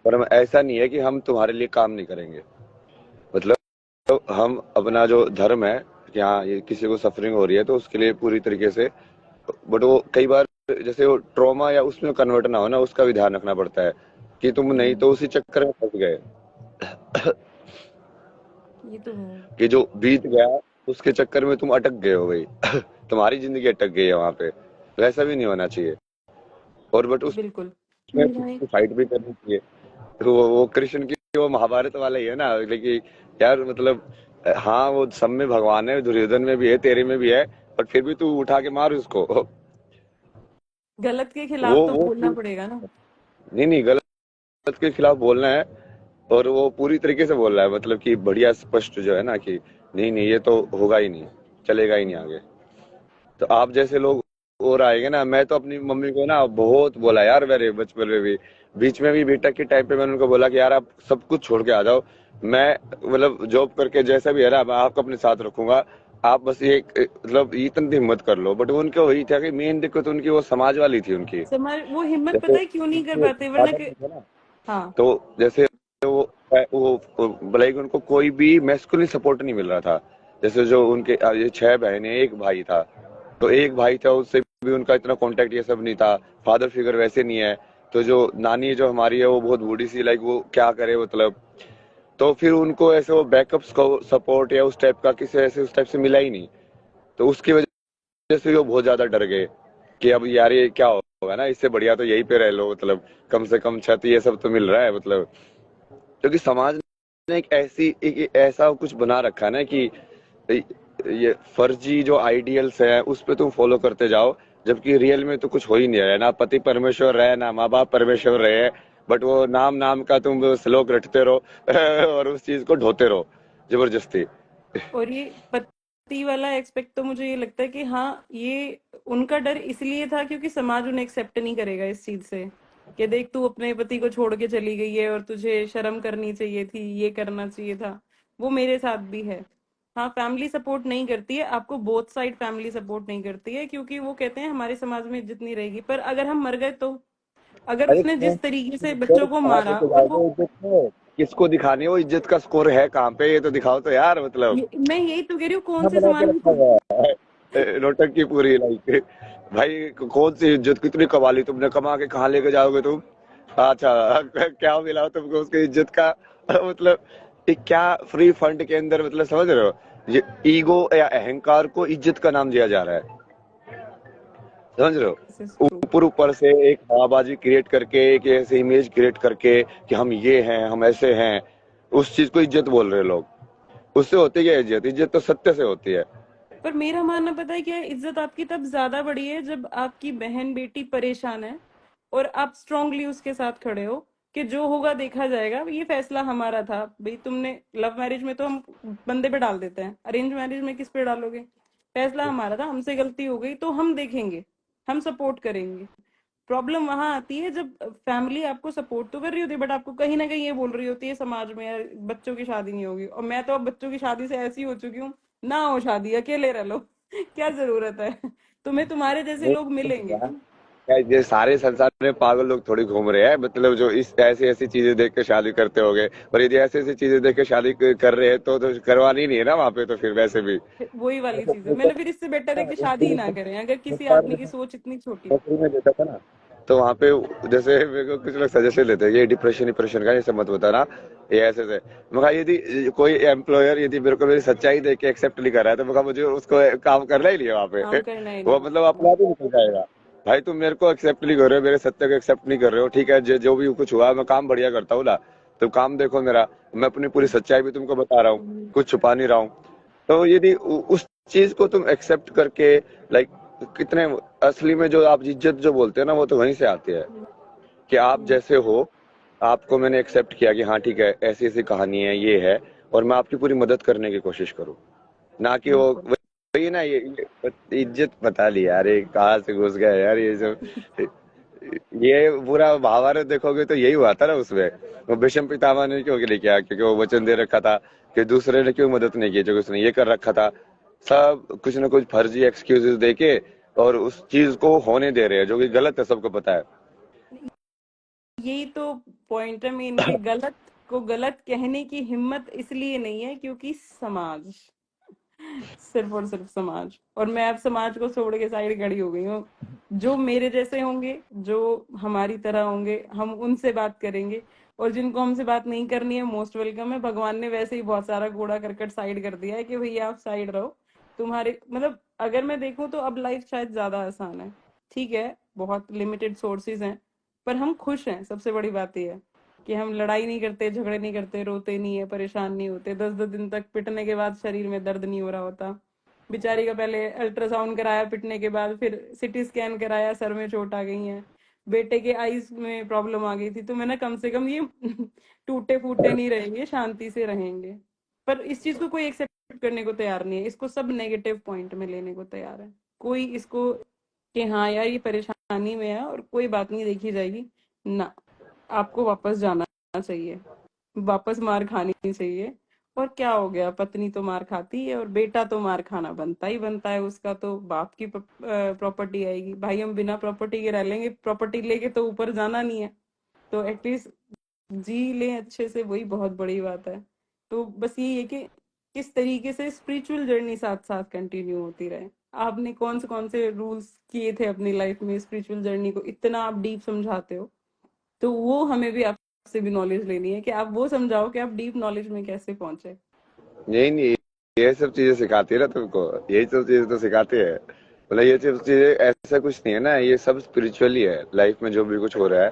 पर हम ऐसा नहीं है कि हम तुम्हारे लिए काम नहीं करेंगे, मतलब हम अपना जो धर्म है कि हाँ ये किसी को सफरिंग हो रही है तो उसके लिए पूरी तरीके से। बट वो कई बार जैसे वो ट्रॉमा या उसमें कन्वर्ट ना हो ना, उसका भी ध्यान रखना पड़ता है कि तुम नहीं
हम्म,
तो उसी चक्कर में फंस गए,
ये तो है।
कि जो बीत गया उसके चक्कर में तुम अटक गए हो भाई। तुम्हारी जिंदगी अटक गई है वहां पे। वैसा भी नहीं होना चाहिए। और बट
बिल्कुल।
उसमें
मेरा एक
फाइट भी करनी चाहिए। तो वो कृष्ण की वो महाभारत वाला ही है ना, लेकिन यार मतलब हाँ वो सब में भगवान है, दुर्योधन में भी है, तेरे में भी है, बट फिर भी तू उठा के मार उसको।
गलत के खिलाफ तो
वो
बोलना पड़ेगा ना।
नहीं नहीं, गलत के खिलाफ बोलना है। और वो पूरी तरीके से बोल रहा है, मतलब कि बढ़िया स्पष्ट जो है ना कि नहीं नहीं ये तो होगा ही नहीं, चलेगा ही नहीं आगे। तो आप जैसे लोग और आएंगे ना, मैं तो अपनी मम्मी को ना बहुत बोला यार, मेरे बचपन में भी, बीच में भी बीटेक के टाइम पे मैंने उनको बोला कि यार आप सब कुछ छोड़ के आ जाओ, मैं मतलब जॉब करके जैसा भी है ना मैं आपको अपने साथ रखूंगा, आप बस ये मतलब इतनी हिम्मत कर लो। बट उनको वही था कि मेन दिक्कत उनकी वो समाज वाली थी उनकी।
समाज वो हिम्मत
जैसे
पता है क्यों नहीं कर पाते, वरना
फादर
के।
नहीं थे ना,
हाँ।
तो जैसे लाइक उनको कोई भी मैस्कुलिन सपोर्ट नहीं मिल रहा था। जैसे जो उनके ये 6 बहनें एक भाई था, तो एक भाई था उससे भी उनका इतना कांटेक्ट ये सब नहीं था। फादर फिगर वैसे नहीं है। तो जो नानी जो हमारी है वो बहुत बूढ़ी सी, लाइक वो क्या करे मतलब। तो फिर उनको ऐसे वो बैकअप सपोर्ट या उस टाइप का किसी ऐसे उस टाइप से मिला ही नहीं। तो उसकी वजह से वो बहुत ज्यादा डर गए कि अब यार ये क्या होगा ना, इससे बढ़िया तो यहीं पे रह लो, मतलब कम से कम छत ये सब तो मिल रहा है, मतलब क्योंकि समाज एक ऐसा कुछ बना रखा है ना कि ये फर्जी जो आइडियल्स है उस पे तुम फॉलो करते जाओ, जबकि रियल में तो कुछ हो ही नहीं रहा है। ना पति परमेश्वर रहे, ना माँ बाप परमेश्वर रहे, बट वो नाम नाम का तुम श्लोक रटते रहो और उस चीज को ढोते रहो जबरदस्ती।
और ये पति वाला एक्सपेक्ट तो मुझे ये लगता है कि हाँ, ये उनका डर इसलिए था क्योंकि समाज उन्हें एक्सेप्ट नहीं करेगा इस चीज से, कि देख तू अपने पति को छोड़ के चली गई है और तुझे शर्म करनी चाहिए थी, ये करना चाहिए था। वो मेरे साथ भी है। हाँ, फैमिली सपोर्ट नहीं करती है आपको, बोथ साइड फैमिली सपोर्ट नहीं करती है, क्योंकि वो कहते हैं हमारे समाज में इज्जत नहीं रहेगी। पर अगर हम मर गए तो, अगर
अरे
उसने
कौन
जिस तरीके से
सर
बच्चों को
कहाँ
मारा
लेके
और
जाओगे
वो,
इज्जत को? किसको दिखानी है वो इज्जत का स्कोर है कहाँ पे, ये तो दिखाओ तो यार। मतलब
मैं यही तो कह रही हूँ, कौन
कहाँ
से
बना
समाज
के
में
रखा हुआ है नौटंकी पूरी, लाइक भाई कौन सी इज्जत कितनी कमा ली तुमने, कमा के कहाँ लेके जाओगे तुम? अच्छा क्या मिला तुमको उसकी इज्जत का? मतलब ये क्या फ्री फंड के अंदर, मतलब समझ रहे हो, ये ईगो या अहंकार को इज्जत का नाम दिया जा रहा है, समझ रहे हो?
This is true.
ऊपर ऊपर से एक हवाबाजी क्रिएट करके, एक ऐसे इमेज क्रिएट करके कि हम ये हैं, हम ऐसे हैं, उस चीज को इज्जत बोल रहे हैं लोग। उससे होती क्या इज्जत? इज्जत तो सत्य से होती है।
पर मेरा मानना पता है क्या है, इज्जत आपकी तब ज्यादा बड़ी है जब आपकी बहन बेटी परेशान है और आप स्ट्रांगली उसके साथ खड़े हो कि जो होगा देखा जाएगा, ये फैसला हमारा था। भाई तुमने, लव मैरिज में तो हम बंदे पे डाल देते हैं, अरेंज मैरिज में किस पे डालोगे? फैसला हमारा था, हमसे गलती हो गई तो हम देखेंगे, हम सपोर्ट करेंगे। प्रॉब्लम वहां आती है जब फैमिली आपको सपोर्ट तो कर रही होती है, बट आपको कहीं ना कहीं ये बोल रही होती है समाज में, यार बच्चों की शादी नहीं होगी। और मैं तो अब बच्चों की शादी से ऐसी हो चुकी हूँ, ना हो शादी, अकेले रह लो। क्या जरूरत है? तुम्हें तुम्हारे जैसे
नहीं,
लोग मिलेंगे।
क्या ये सारे संसार में पागल लोग थोड़ी घूम रहे हैं, मतलब जो इस ऐसी ऐसी चीजें देख के शादी करते होंगे। और यदि ऐसी ऐसी चीजें देख के शादी कर रहे हैं तो करवानी नहीं है ना वहां पे, तो फिर वैसे भी
वही वाली चीज है, मैंने फिर इससे बेटर है कि शादी ही ना करें, अगर किसी आदमी की सोच इतनी छोटी है।
नौकरी में देता था ना, तो वहां पे जैसे मेरे को कुछ लोग सजेशन देते हैं, ये डिप्रेशन डिप्रेशन का ये सब मत बताना, ये ऐसे से। मगर यदि कोई एम्प्लॉयर यदि मेरे को मेरी सच्चाई देख के एक्सेप्ट नहीं कर रहा है, तो मगर मुझे उसको काम करना ही नहीं है वहां पे।
काम करना ही
वो
नहीं
मतलब अपने आप ही निकल जाएगा। भाई तुम मेरे को एक्सेप्ट नहीं कर रहे हो, मेरे सत्य को एक्सेप्ट नहीं कर रहे हो, ठीक है, जो भी कुछ हुआ, मैं काम बढ़िया करता हूँ ना, तो काम देखो मेरा, मैं अपनी पूरी सच्चाई भी तुमको बता रहा हूँ,
है।
कुछ छुपा नहीं रहा हूँ। तो यदि उस चीज को तुम एक्सेप्ट करके, लाइक कितने असली में जो आप इज्जत जो बोलते हैं ना, वो तो वहीं से आती है कि आप जैसे हो, आपको मैंने एक्सेप्ट किया कि हाँ ठीक है, ऐसी ऐसी कहानी है, ये है, और मैं आपकी पूरी मदद करने की कोशिश करूँ, ना कि वो
बिल्कुल।
वही ना, ये इज्जत बता ली यार, ये कहाँ से घुस गए यार ये सब। ये पूरा महाभारत देखोगे तो यही हुआ था ना उसमें। वो भीष्म पितामह ने क्यों नहीं किया? क्योंकि वो वचन दे रखा था। कि दूसरे ने क्यों मदद नहीं की? जो उसने ये कर रखा था। सब कुछ ना कुछ फर्जी एक्सक्यूजेस देके और उस चीज को होने दे रहे हैं, जो कि गलत है, सबको पता है।
यही तो पॉइंट है मेन, कि गलत को गलत कहने की हिम्मत इसलिए नहीं है क्योंकि समाज, सिर्फ और सिर्फ समाज। और मैं अब समाज को छोड़ के साइड खड़ी हो गई हूँ। जो मेरे जैसे होंगे, जो हमारी तरह होंगे, हम उनसे बात करेंगे। और जिनको हमसे बात नहीं करनी है, मोस्ट वेलकम है। भगवान ने वैसे ही बहुत सारा कूड़ा करकट साइड कर दिया है कि भैया आप साइड रहो। तुम्हारे मतलब, अगर मैं देखूं तो अब लाइफ शायद ज्यादा आसान है। ठीक है, बहुत लिमिटेड सोर्सेज हैं, पर हम खुश हैं। सबसे बड़ी बात यह है कि हम लड़ाई नहीं करते, झगड़े नहीं करते, रोते नहीं है, परेशान नहीं होते। 10-10 दिन तक पिटने के बाद शरीर में दर्द नहीं हो रहा होता। बेचारी का पहले अल्ट्रासाउंड कराया पिटने के बाद, फिर सिटी स्कैन कराया, सर में चोट आ गई है, बेटे के आईज में प्रॉब्लम आ गई थी। तो मैंने कम से कम ये टूटे फूटे नहीं रहेंगे, शांति से रहेंगे। पर इस चीज को कोई एक्सेप्ट करने को तैयार नहीं है, इसको सब नेगेटिव पॉइंट में लेने को तैयार है। कोई इसको कि हाँ यार ये परेशानी में है और कोई बात नहीं, देखी जाएगी ना। आपको वापस जाना चाहिए, वापस मार खानी चाहिए। और क्या हो गया, पत्नी तो मार खाती है और बेटा तो मार खाना बनता ही बनता है। उसका तो बाप की प्रॉपर्टी आएगी। भाई हम बिना प्रॉपर्टी के रह लेंगे, प्रॉपर्टी लेके तो ऊपर जाना नहीं है। तो एटलीस्ट जी लें अच्छे से, वही बहुत बड़ी बात है। तो बस यही है कि किस तरीके से स्पिरिचुअल जर्नी साथ साथ कंटिन्यू होती रहे। आपने कौन से रूल्स किए थे अपनी लाइफ में स्पिरिचुअल जर्नी को इतना आप डीप समझाते हो, तो वो हमें भी आपसे भी नॉलेज लेनी है कि आप वो समझाओ कि आप डीप नॉलेज में कैसे पहुंचे।
यही नहीं, ये सब चीजें सिखाती है ना तुमको, यही सब चीजें तो सिखाती है। मतलब ये सब चीजें ऐसा कुछ नहीं है ना, ये सब स्पिरिचुअली है। लाइफ में जो भी कुछ हो रहा है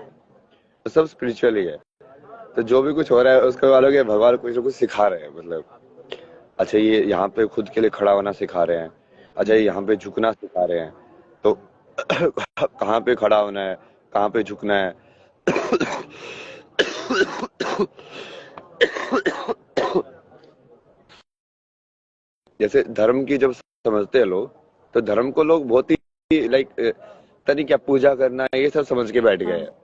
तो सब स्पिरिचुअली है। तो जो भी कुछ हो रहा है उसके वालों के भगवान कुछ ना कुछ सिखा रहे हैं, मतलब अच्छा ये यहाँ पे खुद के लिए खड़ा होना सिखा रहे हैं, अच्छा ये यहाँ पे झुकना सिखा रहे हैं, तो कहाँ पे खड़ा होना है, कहाँ पे झुकना है। जैसे धर्म की जब समझते हैं लोग, तो धर्म को लोग बहुत ही लाइक तनी क्या पूजा करना है ये सब समझ के बैठ गए हैं।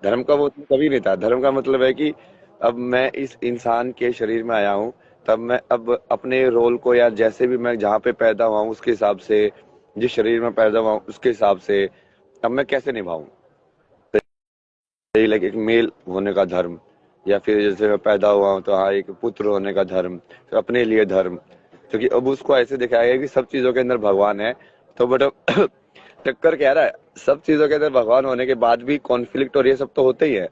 धर्म का वो कभी नहीं था। धर्म का मतलब है कि अब मैं इस इंसान के शरीर में आया हूँ, तब मैं अब अपने रोल को, या जैसे भी मैं जहाँ पे पैदा हुआ हूँ उसके हिसाब से, जिस शरीर में पैदा हुआ हूँ उसके हिसाब से अब मैं कैसे निभाऊं। लाइक एक मेल होने का धर्म, या फिर जैसे मैं पैदा हुआ हूँ तो हाँ एक पुत्र होने का धर्म, तो अपने लिए धर्म। क्योंकि अब उसको ऐसे दिखाया गया कि सब चीजों के अंदर भगवान है, तो बट टक्कर क्या रहा है, सब चीजों के अंदर भगवान होने के बाद भी कॉन्फ्लिक्ट और ये सब तो होते ही है।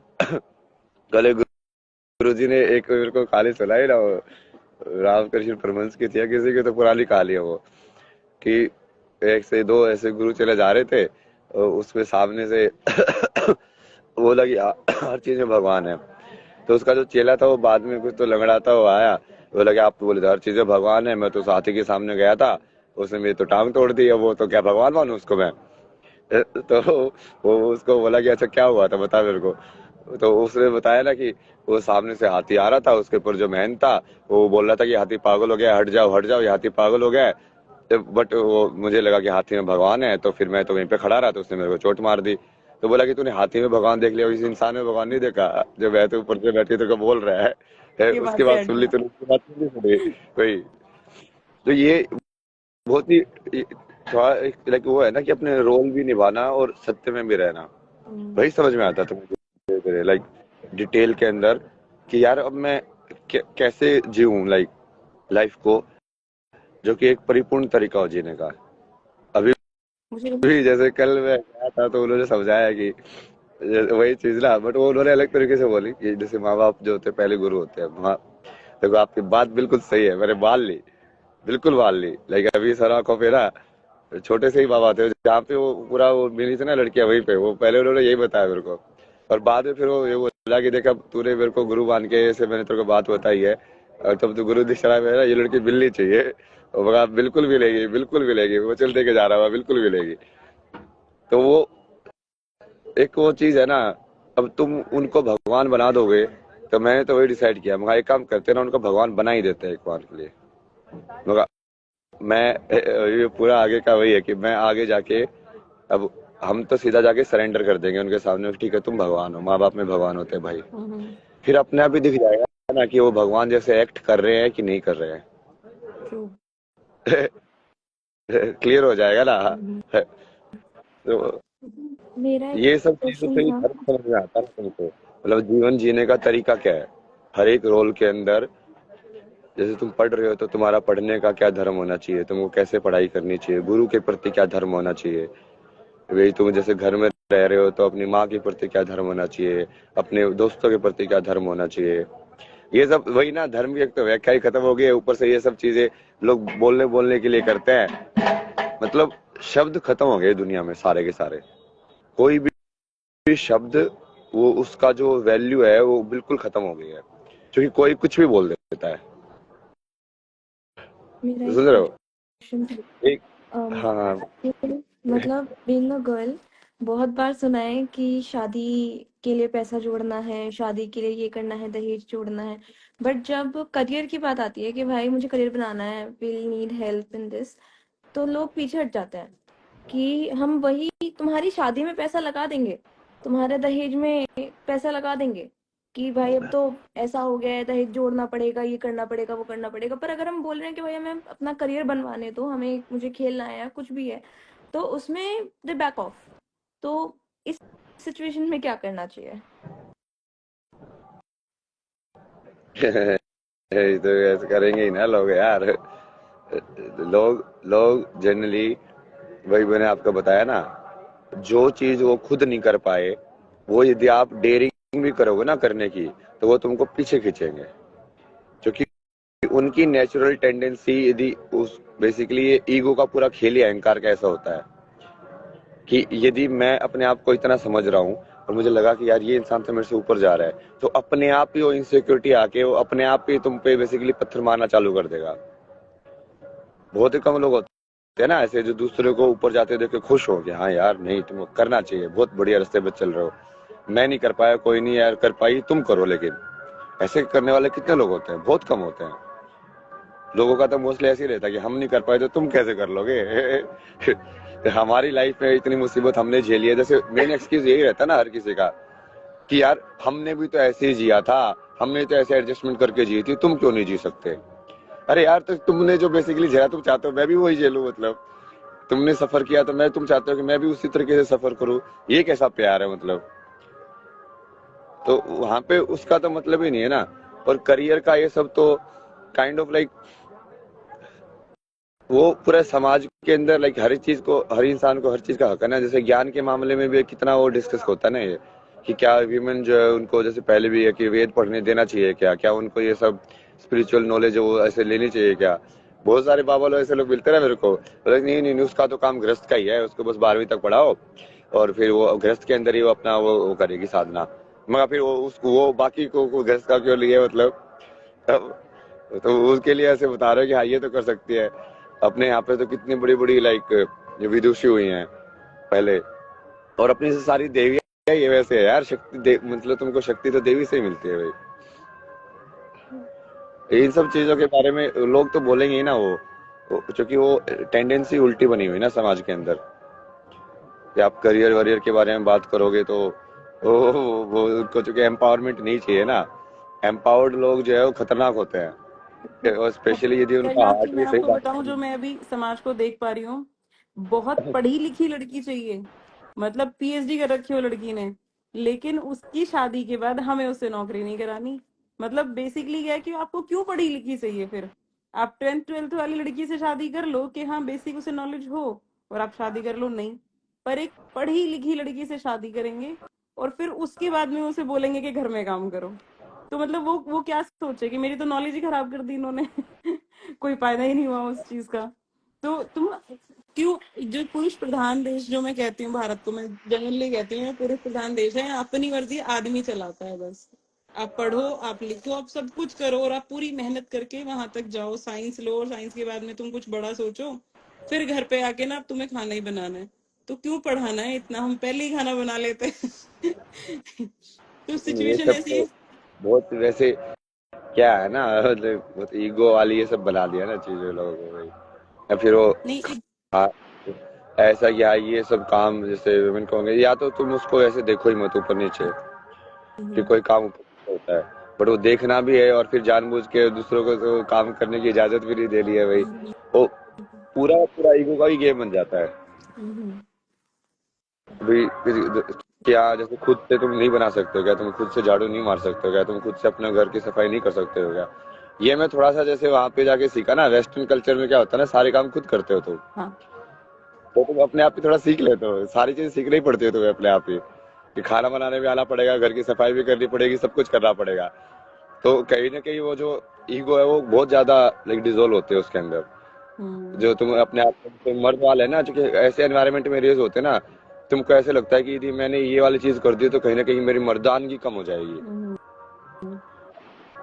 कल गुरु जी ने एक मेरे को कहानी सुनाई ना, वो रामकृष्ण परमहंस की थी या किसी की, तो पुरानी कहानी है वो, कि एक से दो ऐसे गुरु चले जा रहे थे, और उसमें सामने से बोला कि हर चीज में भगवान है। तो उसका जो चेला था वो बाद में कुछ तो लंगड़ाता हुआ आया, बोला कि आप तो बोले थे हर चीज में भगवान है, मैं तो साथी के सामने गया था, उसने मेरी तो टांग तोड़ दी, अब वो तो क्या भगवान मानूं उसको मैं। तो वो उसको बोला कि अच्छा क्या हुआ था बता मेरे को। तो उसने बताया ना कि वो सामने से हाथी आ रहा था, उसके ऊपर जो महंत था वो बोल रहा था कि हाथी पागल हो गया, हट जाओ ये हाथी पागल हो गया है। बट वो मुझे लगा कि हाथी में भगवान है, तो फिर मैं तो वहीं पे खड़ा रहा, तो उसने मेरे को चोट मार दी। तो बोला कि तूने हाथी में भगवान देख लिया, इस इंसान में भगवान नहीं देखा जो मैं तो ऊपर से बैठी तो बोल रहा है।
ये
उसके
बात से
बाद
हट
सुन ली
गया।
तो उसकी बात नहीं सुनी वही। तो ये बहुत ही थोड़ा लाइक वो है ना कि अपने रोल भी निभाना और सत्य में भी रहना,
हम्म,
वही समझ में आता था मुझे लाइक डिटेल के अंदर, कि यार अब मैं कैसे जीऊं लाइक लाइफ को, जो कि एक परिपूर्ण तरीका हो जीने का। अभी
मुझे
भी जैसे कल मैं गया था तो उन्होंने समझाया कि वही चीज ना, बट वो उन्होंने अलग तरीके से बोली कि जैसे माँ बाप जो होते हैं पहले गुरु होते हैं। हाँ देखो आपकी बात बिल्कुल सही है, मैंने बाल ली, बिल्कुल बाल ली। लाइक अभी सर आंखों पे ना छोटे से ही बाबा थे, जहाँ पे वो पूरा वो मिली थी ना लड़कियां, वहीं पे वो पहले उन्होंने यही बताया मेरे को। और बाद में फिर वो ये बोला कि देख अब तूने मेरे को गुरु मान के ऐसे मैंने तेरे को बात बताई है, और तब तो गुरु दिशा में ना ये लड़की मिलनी चाहिए। और बोला बिल्कुल मिलेगी, बिल्कुल मिलेगी, वो चल दे के जा रहा है बिल्कुल मिलेगी। तो वो एक वो चीज है ना, अब तुम उनको भगवान बना दोगे, तो मैंने तो वही डिसाइड किया, मगर एक काम करते हैं ना, उनको भगवान बना ही देते हैं एक बार के लिए। मगर मैं ये पूरा आगे का वही है कि मैं आगे जाके अब हम तो सीधा जाके सरेंडर कर देंगे उनके सामने, ठीक है तुम भगवान हो, माँ बाप में भगवान होते हैं भाई। फिर अपने आप ही दिख जाएगा ना कि वो भगवान जैसे एक्ट कर रहे हैं कि नहीं कर रहे
ट्रू।
हैं। क्लियर हो जाएगा ना। तो
मेरा एक
ये सब चीजों
क्वेश्चन
से ही
था।
फर्क समझ में आता है तुमको, मतलब जीवन जीने का तरीका क्या है हर एक रोल के अंदर। जैसे तुम पढ़ रहे हो तो तुम्हारा पढ़ने का क्या धर्म होना चाहिए, तुमको कैसे पढ़ाई करनी चाहिए, गुरु के प्रति क्या धर्म होना चाहिए। वही तुम जैसे घर में रह रहे हो तो अपनी माँ के प्रति क्या धर्म होना चाहिए, अपने दोस्तों के प्रति क्या धर्म होना चाहिए। ये सब वही ना, धर्म की एक तो व्याख्या ही खत्म हो गई है, ऊपर से ये सब चीजें लोग बोलने बोलने के लिए करते हैं। मतलब शब्द खत्म हो गए दुनिया में सारे के सारे। कोई भी शब्द, वो उसका जो वैल्यू है वो बिल्कुल खत्म हो गई है, क्योंकि कोई कुछ भी बोल देता है।
मेरा एक
सुन रहे हो?
क्वेश्चन था।
एक
अम,
हाँ
मतलब बीइंग अ गर्ल, बहुत बार सुना है कि शादी के लिए पैसा जोड़ना है, शादी के लिए ये करना है, दहेज जोड़ना है। बट जब करियर की बात आती है कि भाई मुझे करियर बनाना है, will need help in this, तो लोग पीछे हट जाते हैं कि हम वही तुम्हारी शादी में पैसा लगा देंगे, तुम्हारे दहेज में पैसा लगा देंगे, कि भाई अब तो ऐसा हो गया है, दहेज जोड़ना पड़ेगा, ये करना पड़ेगा, वो करना पड़ेगा। पर अगर हम बोल रहे हैं कि भाई हमें अपना करियर बनवाने दो, हमें मुझे खेलना है या कुछ भी है, तो उसमें दे बैक ऑफ। तो इस सिचुएशन में क्या करना चाहिए?
ये तो ऐसे करेंगे ही ना लोग यार। लोग लोग जनरली, वही मैंने आपको बताया ना, जो चीज वो खुद नहीं कर पाए, वो यदि आप डेयरिंग भी करोगे ना करने की, तो वो तुमको पीछे खींचेंगे। क्योंकि उनकी नेचुरल टेंडेंसी, यदि उस बेसिकली ये ईगो का पूरा खेल ही अहंकार का ऐसा होता है कि यदि मैं अपने आप को इतना समझ रहा हूँ और मुझे लगा कि यार ये इंसान तो मेरे से ऊपर जा रहा है, तो अपने आप ही वो इनसिक्योरिटी आके वो अपने आप ही तुम पे बेसिकली पत्थर मारना चालू कर देगा। बहुत ही कम लोग होते हैं ना ऐसे जो दूसरे को ऊपर जाते देख के खुश हो गया, हाँ यार नहीं तुम करना चाहिए, बहुत बढ़िया रास्ते पे चल रहे हो, मैं नहीं कर पाया, कोई नहीं यार कर पाई तुम करो। लेकिन ऐसे करने वाले कितने लोग होते हैं? बहुत कम होते हैं। लोगों का तो मोस्टली ऐसे ही रहता है कि हम नहीं कर पाए तो तुम कैसे कर लोगे। हमारी लाइफ में इतनी मुसीबत हमने झेली है, जैसे मेन एक्सक्यूज यही रहता है ना हर किसी का कि यार हमने भी तो ऐसे ही जिया था, हमने तो ऐसे एडजस्टमेंट करके जी थी, तुम क्यों नहीं जी सकते? अरे यार तो तुमने जो बेसिकली झेला तुम चाहते हो मैं भी वही झेलूं, मतलब तुमने सफर किया तो मैं तुम चाहते हो कि मैं भी उसी तरीके से सफर करूं, ये कैसा प्यार है मतलब? तो वहां पे उसका तो मतलब ही नहीं है ना। और करियर का ये सब तो काइंड ऑफ लाइक वो पूरे समाज के अंदर लाइक हर चीज को, हर इंसान को हर चीज का हक है ना। जैसे ज्ञान के मामले में भी कितना वो डिस्कस होता है ना ये कि क्या वीमेन जो है उनको जैसे पहले भी है कि वेद पढ़ने देना चाहिए क्या, क्या उनको ये सब स्पिरिचुअल नॉलेज है वो ऐसे लेनी चाहिए क्या? बहुत सारे बाबा लोग ऐसे लोग मिलते ना मेरे को, बोले नहीं नहीं नहीं, उसका तो काम गृहस्थ का ही है, उसको बस 12वीं तक पढ़ाओ और फिर वो गृहस्थ के अंदर ही वो अपना वो करेगी साधना। मगर फिर वो उसको वो बाकी को गृहस्थ का क्यों लिए मतलब? तो उसके लिए ऐसे बता रहे हो कि हाँ ये तो कर सकती है। अपने यहाँ पे तो कितनी बड़ी बड़ी लाइक विदुषी हुई हैं पहले, और अपनी से सारी देवियां ये वैसे है यार, मतलब तुमको शक्ति तो देवी से ही मिलती है भाई। इन सब चीजों के बारे में लोग तो बोलेंगे ही ना, क्योंकि वो टेंडेंसी उल्टी बनी हुई ना समाज के अंदर कि आप करियर वरियर के बारे में बात करोगे तो वो उनको चूंकि एम्पावरमेंट नहीं चाहिए ना। एम्पावर्ड लोग जो है वो खतरनाक होते हैं, और
अब
स्पेशली यदि उनका
करिश्मा
हार्ट
मैं
भी सही
आपको
बात
बताऊं, जो मैं अभी समाज को देख पा रही हूँ, बहुत पढ़ी लिखी लड़की चाहिए, मतलब पीएचडी कर रखी हो लड़की ने, लेकिन उसकी शादी के बाद हमें उससे नौकरी नहीं करानी। मतलब बेसिकली क्या है कि आपको क्यों पढ़ी लिखी चाहिए फिर? आप 10th 12th वाली लड़की से शादी कर लो कि हाँ बेसिक उसे नॉलेज हो और आप शादी कर लो, नहीं। पर एक पढ़ी लिखी लड़की से शादी करेंगे और फिर उसके बाद में उसे बोलेंगे कि घर में काम करो। तो मतलब वो क्या सोचे कि मेरी तो नॉलेज ही खराब कर दी इन्होंने। कोई फायदा ही नहीं हुआ उस चीज का। तो तुम क्यों, जो पुरुष प्रधान देश जो मैं कहती हूँ, भारत को मैं जनरली कहती हूँ पुरुष प्रधान देश है, अपनी मर्जी आदमी चलाता है बस। आप पढ़ो, आप लिखो, आप सब कुछ करो और आप पूरी मेहनत करके वहां तक जाओ, साइंस लो, और साइंस के बाद में तुम कुछ बड़ा सोचो, फिर घर पे आके ना तुम्हें खाना ही बनाना है। तो क्यों पढ़ाना है इतना, हम पहले ही खाना बना लेते हैं। तो
ये
सिचुएशन
सब
ऐसी
तो
है।
बहुत वैसे क्या है ना, मतलब बहुत ईगो वाली ये सब बना दिया ना चीजें लोगों को भाई। या फिर वो
नहीं एक
हाँ, ऐसा क्या ये सब काम जैसे वुमेन को होंगे, या तो तुम उसको ऐसे देखो ही मत ऊपर नीचे कि कोई काम ऊपर नीचे होता है, बट वो देखना भी है और फिर जानबूझ के दूसरों को तो काम करने की इजाजत भी नहीं देनी है भाई। वो पूरा पूरा ईगो का ही गेम बन जाता है भाई। क्या जैसे खुद से तुम नहीं बना सकते हो क्या? तुम खुद से झाड़ू नहीं मार सकते हो क्या? तुम खुद से अपने घर की सफाई नहीं कर सकते हो क्या? ये मैं थोड़ा सा जैसे वहां पे जाके सीखा ना, वेस्टर्न कल्चर में क्या होता है ना, सारे काम खुद करते हो तुम,
हाँ।
तो तुम अपने आप ही थोड़ा सीख लेते हो, सारी चीजें सीखनी ही पड़ती है तुम्हें अपने आप ही कि खाना बनाने भी आना पड़ेगा, घर की सफाई भी करनी पड़ेगी, सब कुछ करना पड़ेगा। तो कहीं ना कहीं वो जो ईगो है वो बहुत ज्यादा लाइक डिजोल्व होते हैं उसके अंदर। जो तुम अपने आप तुम मर्द वाले है ना, क्योंकि ऐसे एनवायरनमेंट में रेज होते हैं ना, तुमको ऐसे लगता है कि यदि मैंने ये वाली चीज कर दी तो कहीं ना कहीं मेरी मर्दानगी कम हो जाएगी।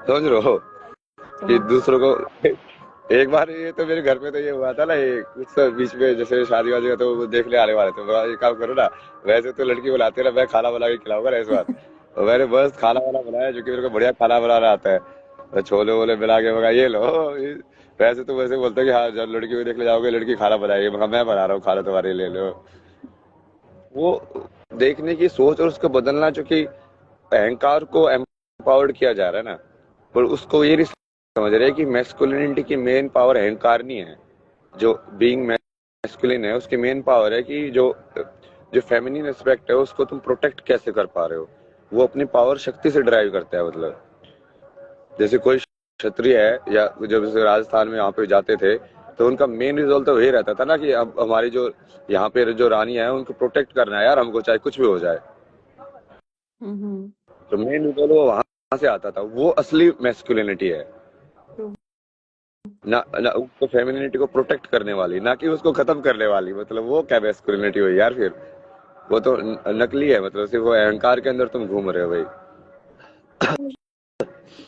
समझ रहे हो कि
समझ।
दूसरों को एक बार ये तो मेरे घर में तो ये हुआ था ना, ये कुछ तो बीच में जैसे शादी वादी का तो वो देखने आने वाले थे, बोला, ये काम करो ना, वैसे तो लड़की बुलाते ना, मैं खाना बना के खिलाऊंगा ना इस बार। और मैंने बस खाना वाना बनाया, जो कि मेरे को बढ़िया खाना बनाना आता है, तो छोले वोले मिला के मगा ये लो। वैसे तो वैसे बोलते हैं कि हाँ जब लड़की को देखने जाओगे लड़की खाना बनाएगी, मगर मैं बना रहा हूँ खाना, तुम्हारे लिए ले लो। वो देखने की सोच और उसको बदलना, जो कि अहंकार को एम्पावर्ड किया जा रहा है ना, पर उसको ये नहीं समझ रहे कि मैस्कुलिनिटी की मेन पावर अहंकार नहीं है। जो बीइंग मैस्कुलिन है उसकी मेन पावर है कि जो जो फेमिनिन एस्पेक्ट है उसको तुम प्रोटेक्ट कैसे कर पा रहे हो। वो अपनी पावर शक्ति से ड्राइव करता है। मतलब जैसे कोई क्षत्रिय है, या जब जैसे राजस्थान में यहाँ पे जाते थे तो उनका मेन रिजल्ट तो वही रहता था ना कि अब हमारी जो यहाँ पे जो रानी है उनको प्रोटेक्ट करना है यार, हमको चाहे कुछ भी हो जाए। तो मेन रिजल्ट वो वहां से आता था, वो असली मैस्कुलिनिटी है ना, ना उसको फेमिनिटी को प्रोटेक्ट करने वाली, ना कि उसको खत्म करने वाली। मतलब वो क्या मैस्कुलिनिटी हुई यार फिर? वो तो नकली है, मतलब सिर्फ वो अहंकार के अंदर तुम घूम रहे हो भाई।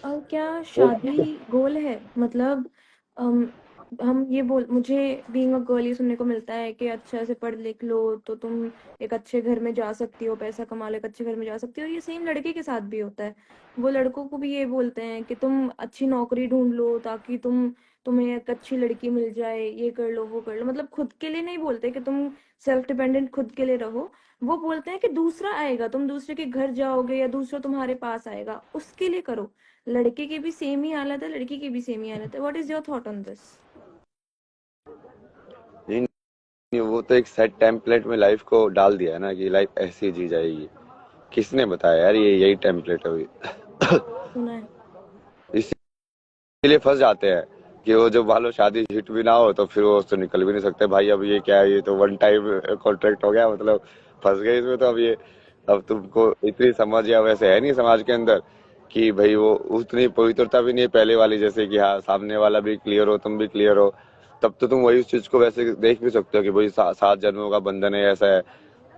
और क्या
वो
शादी गोल है? मतलब अम, हम ये बोल मुझे बीइंग अ गर्ल ये सुनने को मिलता है कि अच्छा से पढ़ लिख लो तो तुम एक अच्छे घर में जा सकती हो, पैसा कमा लो एक अच्छे घर में जा सकती हो। ये सेम लड़के के साथ भी होता है। वो लड़कों को भी ये बोलते हैं कि तुम अच्छी नौकरी ढूंढ लो ताकि तुम्हें एक अच्छी लड़की मिल जाए, ये कर लो वो कर लो। मतलब खुद के लिए नहीं बोलते कि तुम सेल्फ डिपेंडेंट खुद के लिए रहो। वो बोलते हैं कि दूसरा आएगा, तुम दूसरे के घर जाओगे या दूसरा तुम्हारे पास आएगा, उसके लिए करो। लड़के की भी सेम ही हालत है, लड़की की भी सेम ही हालत है। What is your thought on this?
नहीं, नहीं, वो तो एक सेट टेम्पलेट में लाइफ को डाल दिया है ना कि लाइफ ऐसी जी जाएगी। किसने बताया यार ये यही टेम्पलेट है भाई?
सुना है।
इसीलिए फंस जाते हैं कि वो जो मान लो शादी हिट भी ना हो तो फिर वो उससे निकल भी नहीं सकते भाई। अब ये क्या है, ये तो वन टाइम कॉन्ट्रैक्ट हो गया, मतलब फंस गए इसमें। तो अब ये, अब तुमको इतनी समझ या वैसे है नहीं समाज के अंदर कि भाई वो उतनी पवित्रता भी नहीं है पहले वाली, जैसे कि हाँ सामने वाला भी क्लियर हो तुम भी क्लियर हो। तब तो तुम वही उस चीज को वैसे देख भी सकते हो कि भाई 7 जन्मों का बंधन है, ऐसा है।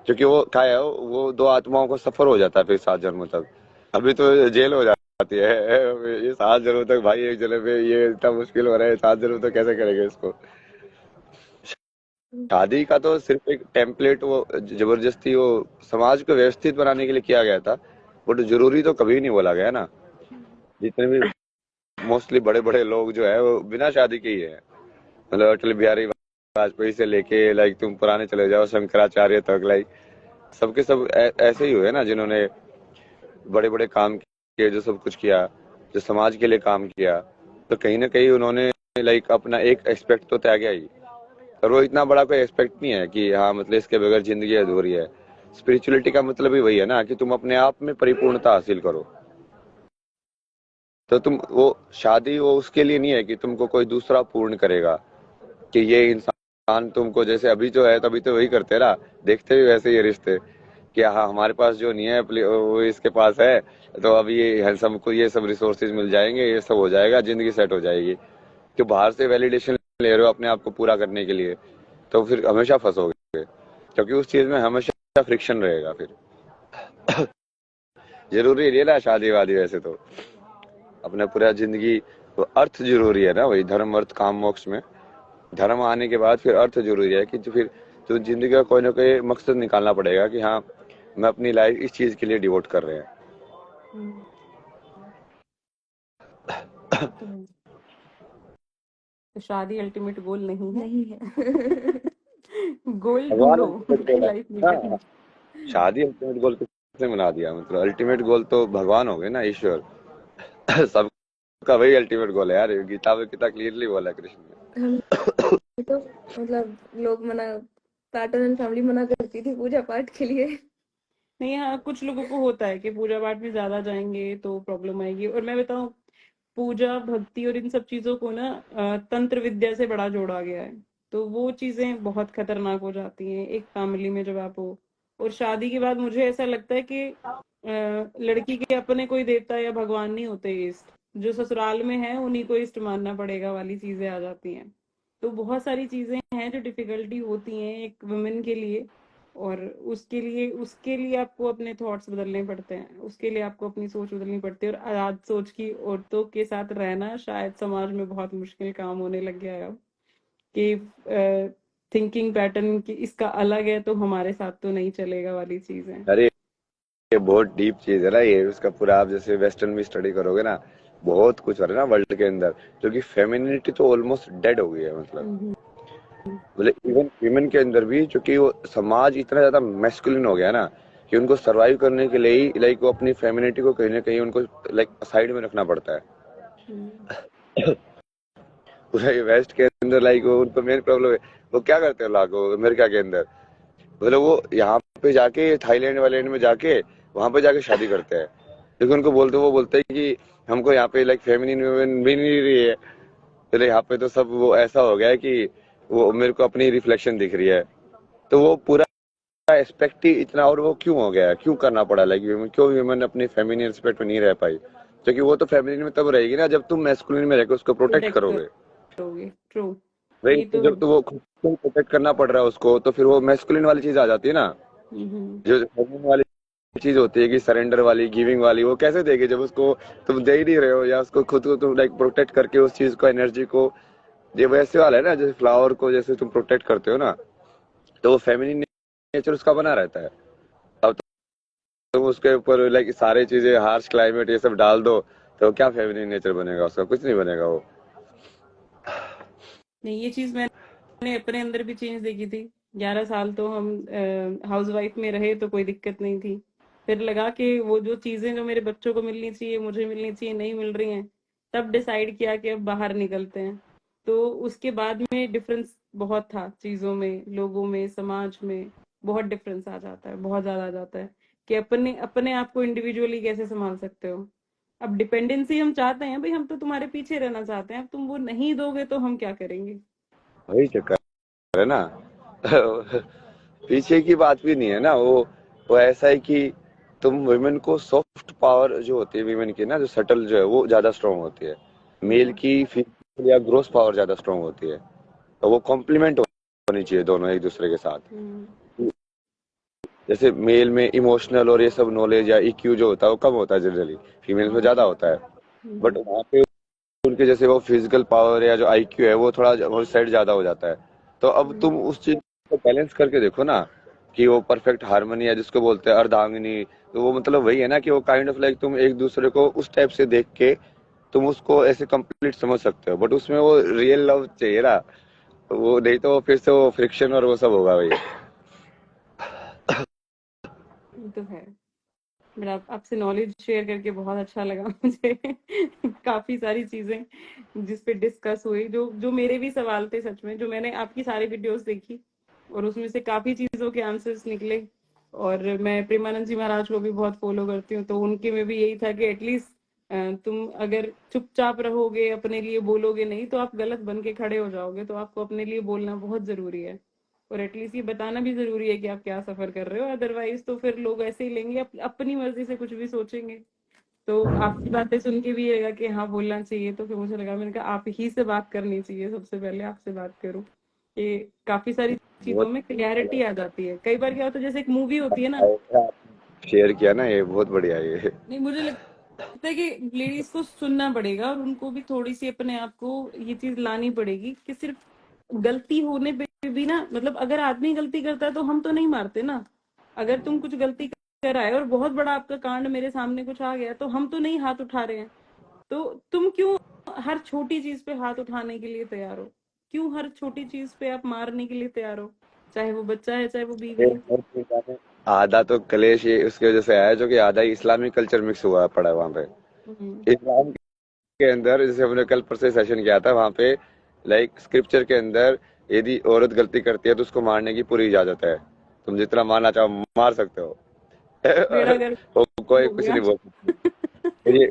क्योंकि वो क्या है, वो दो आत्माओं को सफर हो जाता है फिर 7 जन्मों तक। अभी तो जेल हो जाती है। ये 7 जन्मों तक भाई, एक जन्म में ये इतना मुश्किल हो रहा है, 7 जन्म तक कैसे करेंगे इसको? शादी का तो सिर्फ एक टेम्पलेट, वो जबरदस्ती वो समाज को व्यवस्थित बनाने के लिए किया गया था। बट जरूरी तो कभी नहीं बोला गया ना। जितने भी मोस्टली बड़े बड़े लोग जो है वो बिना शादी के ही है। मतलब अटल बिहारी वाजपेयी से लेके लाइक तुम पुराने चले जाओ शंकराचार्य तक, लाइक सबके सब ऐसे ही हुए ना, जिन्होंने बड़े बड़े काम किए, जो सब कुछ किया, जो समाज के लिए काम किया। तो कहीं ना कहीं उन्होंने लाइक अपना एक एक्सपेक्ट तो त्यागा ही। और वो इतना बड़ा कोई एक्सपेक्ट नहीं है कि हाँ मतलब इसके बगैर जिंदगी अधूरी है। स्पिरिचुअलिटी का मतलब ही वही है ना कि तुम अपने आप में परिपूर्णता हासिल करो। तो तुम वो शादी वो उसके लिए नहीं है कि तुमको कोई दूसरा पूर्ण करेगा, कि ये इंसान तुमको जैसे अभी जो है तभी तो वही करते हैं ना। देखते भी वैसे ही रिश्ते कि हाँ हमारे पास जो नहीं है वो इसके पास है, तो अब ये हमको ये सब रिसोर्सेज मिल जाएंगे, ये सब हो जाएगा, जिंदगी सेट हो जाएगी। तो बाहर से वैलिडेशन ले रहे हो अपने आप को पूरा करने के लिए, तो फिर हमेशा फंसोगे, क्योंकि उस चीज में हमेशा फ्रिक्शन रहेगा फिर। जरूरी नहीं है ना शादी वादी, वैसे तो अपना पूरा जिंदगी। तो अर्थ जरूरी है ना, वही धर्म अर्थ काम मोक्ष में धर्म आने के बाद फिर अर्थ जरूरी है कि जो फिर तो जिंदगी का कोई ना कोई मकसद निकालना पड़ेगा कि हाँ मैं अपनी लाइफ इस चीज के लिए डिवोट कर रहे हैं।
हम्म, तो है।
तो शादी अल्टीमेट गोल नहीं है।
नहीं है।
गोल
भगवान
ढूंढो
अल्टीमेट
अपनी
गोल है
लाइफ में
ना।
कहीं।
शादी अल्टीमेट गोल किसने बना दिया? मतलब अल्टीमेट गोल तो भगवान हो गए ना, ईश्वर। सबका वही अल्टीमेट गोल है यार, गीता में कितना क्लियरली बोला है कृष्ण ने।
हम तो मतलब लोग मना पैटर्न एंड फैमिली मना करती थी पूजा पाठ के लिए।
नहीं, हाँ, कुछ लोगों को होता है कि पूजा पाठ में ज्यादा जाएंगे तो प्रॉब्लम आएगी। और मैं बताऊं, पूजा भक्ति और इन सब चीजों को ना तंत्र विद्या से बड़ा जोड़ा गया है। तो वो चीजें बहुत खतरनाक हो जाती हैं एक फैमिली में जब आप हो। और शादी के बाद मुझे ऐसा लगता है कि लड़की के अपने कोई देवता या भगवान नहीं होते इष्ट। जो ससुराल में है उन्हीं को इष्ट मानना पड़ेगा वाली चीजें आ जाती हैं। तो बहुत सारी चीजें हैं जो डिफिकल्टी होती हैं एक वुमेन के लिए। और उसके लिए आपको अपने थॉट्स बदलने पड़ते हैं, उसके लिए आपको अपनी सोच बदलनी पड़ती है। और आजाद सोच की औरतों के साथ रहना शायद समाज में बहुत मुश्किल काम होने लग गया है अब। कि थिंकिंग पैटर्न की इसका अलग है तो हमारे साथ तो नहीं चलेगा वाली चीज है।
अरे ये बहुत डीप चीज है ना ये, उसका पूरा आप जैसे वेस्टर्न भी स्टडी करोगे ना, बहुत कुछ हो रहा है ना वर्ल्ड के अंदर। क्योंकि फेमिनिटी तो ऑलमोस्ट डेड हो गई है, मतलब
हम्म।
इवन विमेन के अंदर भी, क्योंकि वो समाज इतना ज्यादा मैस्कुलिन हो गया ना कि उनको सरवाइव करने के लिए ही लाइक वो अपनी फेमिनिटी को कहीं ना कहीं उनको लाइक साइड में रखना पड़ता है।
हम्म।
पूरा ये वेस्ट के अंदर लाइक वो उनको मेन प्रॉब्लम है। वो क्या करते हैं लाखों अमेरिका के अंदर, मतलब वो यहाँ पे जाके थाईलैंड वाईलैंड में जाके वहां पे जाके शादी करते हैं। लेकिन उनको बोलते, वो बोलते हैं कि हमको यहाँ पे लाइक फेमिनिन वुमेन भी नहीं रही है। तो यहाँ पे तो सब वो ऐसा हो गया है कि वो मेरे को अपनी रिफ्लेक्शन दिख रही है। तो वो पूरा एस्पेक्ट ही इतना, और वो क्यों हो गया, क्यों करना पड़ा लाइक क्यों वुमेन अपनी फेमिनिन एस्पेक्ट में नहीं रह पाई? क्योंकि वो तो फेमिनिन में तब रहेगी ना जब तुम मैस्कुलिन में रहकर उसको प्रोटेक्ट
प्रोटेक्ट
करोगे।
करोगे, ट्रू।
भाई
ये
तो
तो
जब तो वो खुद को प्रोटेक्ट करना पड़ रहा है उसको, तो फिर वो मैस्कुलिन वाली चीज आ जाती है ना। जो feminine वाली चीज होती है कि सरेंडर वाली, गिविंग वाली, वो कैसे देगी जब उसको तुम दे ही नहीं रहे हो, या उसको खुद को तुम लाइक प्रोटेक्ट करके उस चीज को, एनर्जी को, ये वैसे वाला है ना, जैसे फ्लावर को जैसे तुम प्रोटेक्ट करते हो ना, तो वो फेमिनिन नेचर उसका बना रहता है। अब तुम उसके ऊपर लाइक सारे चीजें, हार्श क्लाइमेट ये सब डाल दो, तो क्या फेमिनिन नेचर बनेगा उसका? कुछ नहीं बनेगा वो।
नहीं, ये चीज मैंने अपने अंदर भी चेंज देखी थी। 11 साल तो हम हाउस वाइफ में रहे तो कोई दिक्कत नहीं थी। फिर लगा कि वो जो चीजें जो मेरे बच्चों को मिलनी चाहिए, मुझे मिलनी चाहिए, नहीं मिल रही हैं। तब डिसाइड किया कि अब बाहर निकलते हैं। तो उसके बाद में डिफरेंस बहुत था, चीजों में, लोगों में, समाज में। बहुत डिफरेंस आ जाता है, बहुत ज्यादा आ जाता है कि अपने अपने आप को इंडिविजुअली कैसे संभाल सकते हो। अब डिपेंडेंसी हम चाहते हैं, भाई हम तो तुम्हारे पीछे रहना चाहते हैं, अब तुम वो नहीं दोगे तो हम क्या करेंगे।
वही चक्कर है ना। पीछे की बात भी नहीं है ना वो ऐसा है कि तुम वुमेन को सॉफ्ट पावर जो होती है वीमेन की ना, जो सटल जो है वो ज्यादा स्ट्रांग होती है। मेल की फिजिकल या ग्रोस पावर ज्यादा स्ट्रांग होती है। तो वो कॉम्प्लीमेंट होनी चाहिए दोनों एक दूसरे के साथ।
हम्म।
जैसे मेल में इमोशनल और ये सब नॉलेज या इक्यू जो होता है वो कम होता है जनरली, फीमेल में ज्यादा होता है। बट
हम्म।
वहाँ पे उनके जैसे वो फिजिकल पावर या जो आईक्यू है वो थोड़ा वो साइड ज्यादा हो जाता है। तो अब तुम
हम्म।
उस चीज को बैलेंस करके देखो ना, कि वो परफेक्ट हार्मनी है जिसको बोलते हैं अर्धांगिनी। तो वो मतलब वही है ना, कि वो काइंड ऑफ लाइक तुम एक दूसरे को उस टाइप से देख के तुम उसको ऐसे कंप्लीट समझ सकते हो, बट उसमें वो रियल लव चाहिए ना। वो नहीं तो फिर से वो फ्रिक्शन और वो सब होगा भाई।
ये तो है। मेरा आपसे नॉलेज शेयर करके बहुत अच्छा लगा मुझे। काफी सारी चीजें जिस पे डिस्कस हुई, जो जो मेरे भी सवाल थे, सच में, जो मैंने आपकी सारी वीडियोस देखी और उसमें से काफी चीजों के आंसर्स निकले। और मैं प्रेमानंद जी महाराज को भी बहुत फॉलो करती हूँ, तो उनके में भी यही था कि एटलीस्ट तुम अगर चुपचाप रहोगे, अपने लिए बोलोगे नहीं, तो आप गलत बन के खड़े हो जाओगे। तो आपको अपने लिए बोलना बहुत जरूरी है, और एटलीस्ट ये बताना भी जरूरी है कि आप क्या सफर कर रहे हो। अदरवाइज तो फिर लोग ऐसे ही लेंगे, अपनी मर्जी से कुछ भी सोचेंगे। तो आपकी बातें सुन के भी ये लगा कि हाँ, बोलना चाहिए। तो फिर मुझे लगा, मैंने कहा आप ही से बात करनी चाहिए, सबसे पहले आपसे बात करूं कि काफी सारी चीजों
बहुत
में क्लैरिटी आ जाती है। कई बार क्या होता है, जैसे एक मूवी होती है ना।
शेयर किया ना, ये बहुत बढ़िया है ये।
नहीं, मुझे लगता है कि लेडीज को सुनना पड़ेगा और उनको भी थोड़ी सी अपने आप को ये चीज लानी पड़ेगी कि सिर्फ गलती होने पे भी ना, मतलब अगर आदमी गलती करता है तो हम तो नहीं मारते ना। अगर तुम कुछ गलती कर रहा है और बहुत बड़ा आपका कांड मेरे सामने कुछ आ गया, तो हम तो नहीं हाथ उठा रहे हैं। तो तुम क्यों हर छोटी चीज पे हाथ उठाने के लिए तैयार हो? क्यों हर छोटी चीज पे आप मारने के लिए तैयार हो? चाहे वो बच्चा है, चाहे वो बीवी है।
आधा तो कलेश ये उसकी वजह से आया है, जो कि आधा ही इस्लामिक कल्चर मिक्स हुआ पड़ा है वहां पे।
हम्म।
इस्लाम के अंदर, जैसे हमने कल परसों सेशन किया था, वहां पे लाइक स्क्रिप्चर के अंदर यदि औरत गलती करती है तो उसको मारने की पूरी इजाजत है। तुम जितना मारना चाहो मार सकते हो।
बेड़ा गर्क
वो कोई
हो
कुछ
गया।
नहीं बोल सकता। ये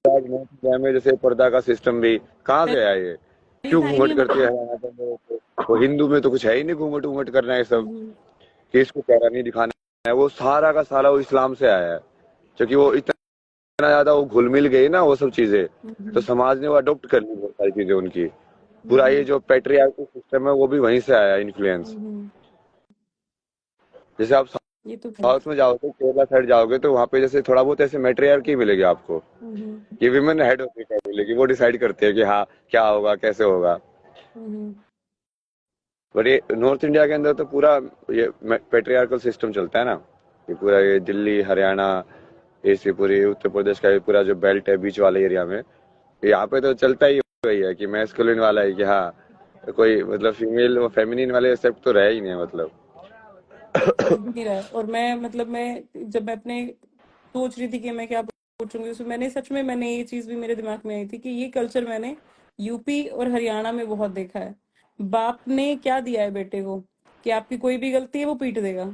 आज नॉर्थ इंडिया में जैसे पर्दा का सिस्टम भी कहाँ से आया ये?
पहले
क्यों
था ही नहीं
घूंघट करती है
हमारे।
हरियाणा के अंदर? वो हिंदू में तो कुछ है ही नहीं घूंघट वूंघट करना है सब,
हम्म।
कि इसको चेहरा नहीं दिखाना है। वो सारा का सारा वो इस्लाम से आया है, क्योंकि वो इतना ज्यादा वो घुल मिल गई ना वो सब चीजें। तो
हम्म।
समाज ने वो अडॉप्ट कर ली बहुत सारी चीजें उनकी। पूरा ये
हम्म।
जो पैट्रियार्कल सिस्टम है वो भी वहीं से आया है इन्फ्लुएंस।
हम्म।
जैसे आप
ये तो है।
साउथ में जाओगे, केरला साइड जाओगे, तो वहां पे जैसे थोड़ा बहुत ऐसे मैट्रियार्की मिलेगी आपको,
हम्म।
कि विमेन हेड होती है मिलेगी, वो डिसाइड करते हैं कि हाँ क्या होगा कैसे होगा।
हम्म।
बट ये नॉर्थ इंडिया के अंदर तो पूरा ये पैट्रियार्कल सिस्टम चलता है ना। ये पूरा ये दिल्ली, हरियाणा, ऐसे पूरी उत्तर प्रदेश का ये पूरा जो बेल्ट है बीच वाले एरिया में, यहाँ पे तो चलता ही वही है कि मैस्कुलिन वाला है, कि हाँ कोई मतलब फीमेल वो फेमिनिन वाले एक्सेप्ट तो रह ही नहीं है मतलब।
चल भी नहीं रहा है। और मैं, मतलब मैं जब मैं अपने सोच रही थी कि मैं क्या पूछूंगी, उसमें मैंने सच में, मैंने ये चीज भी मेरे दिमाग में आई थी कि ये कल्चर मैंने यूपी और हरियाणा में बहुत देखा है। बाप ने क्या दिया है बेटे को कि आपकी कोई भी गलती है वो पीट देगा।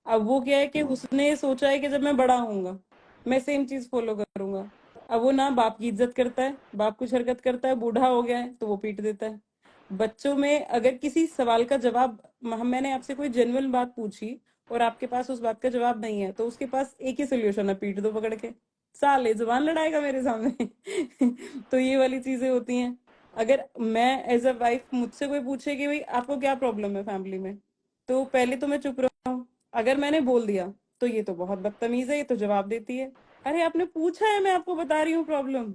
अब वो क्या है कि उसने सोचा है कि जब मैं बड़ा होऊंगा मैं सेम चीज फॉलो करूंगा। अब वो ना बाप की इज्जत करता है, बाप कुछ हरकत करता है, बूढ़ा हो गया है तो वो पीट देता है। बच्चों में अगर किसी सवाल का जवाब, मैंने आपसे कोई जेन्युइन बात पूछी और आपके पास उस बात का जवाब नहीं है, तो उसके पास एक ही सोल्यूशन है, पीट दो पकड़ के। साले जुबान लड़ाएगा मेरे सामने। तो ये वाली चीजें होती हैं। अगर मैं एज अ वाइफ, मुझसे कोई पूछे कि भाई आपको क्या प्रॉब्लम है फैमिली में, तो पहले तो मैं चुप रहूं। अगर मैंने बोल दिया तो ये तो बहुत बदतमीज है, ये तो जवाब देती है। अरे आपने पूछा है, मैं आपको बता रही हूँ प्रॉब्लम,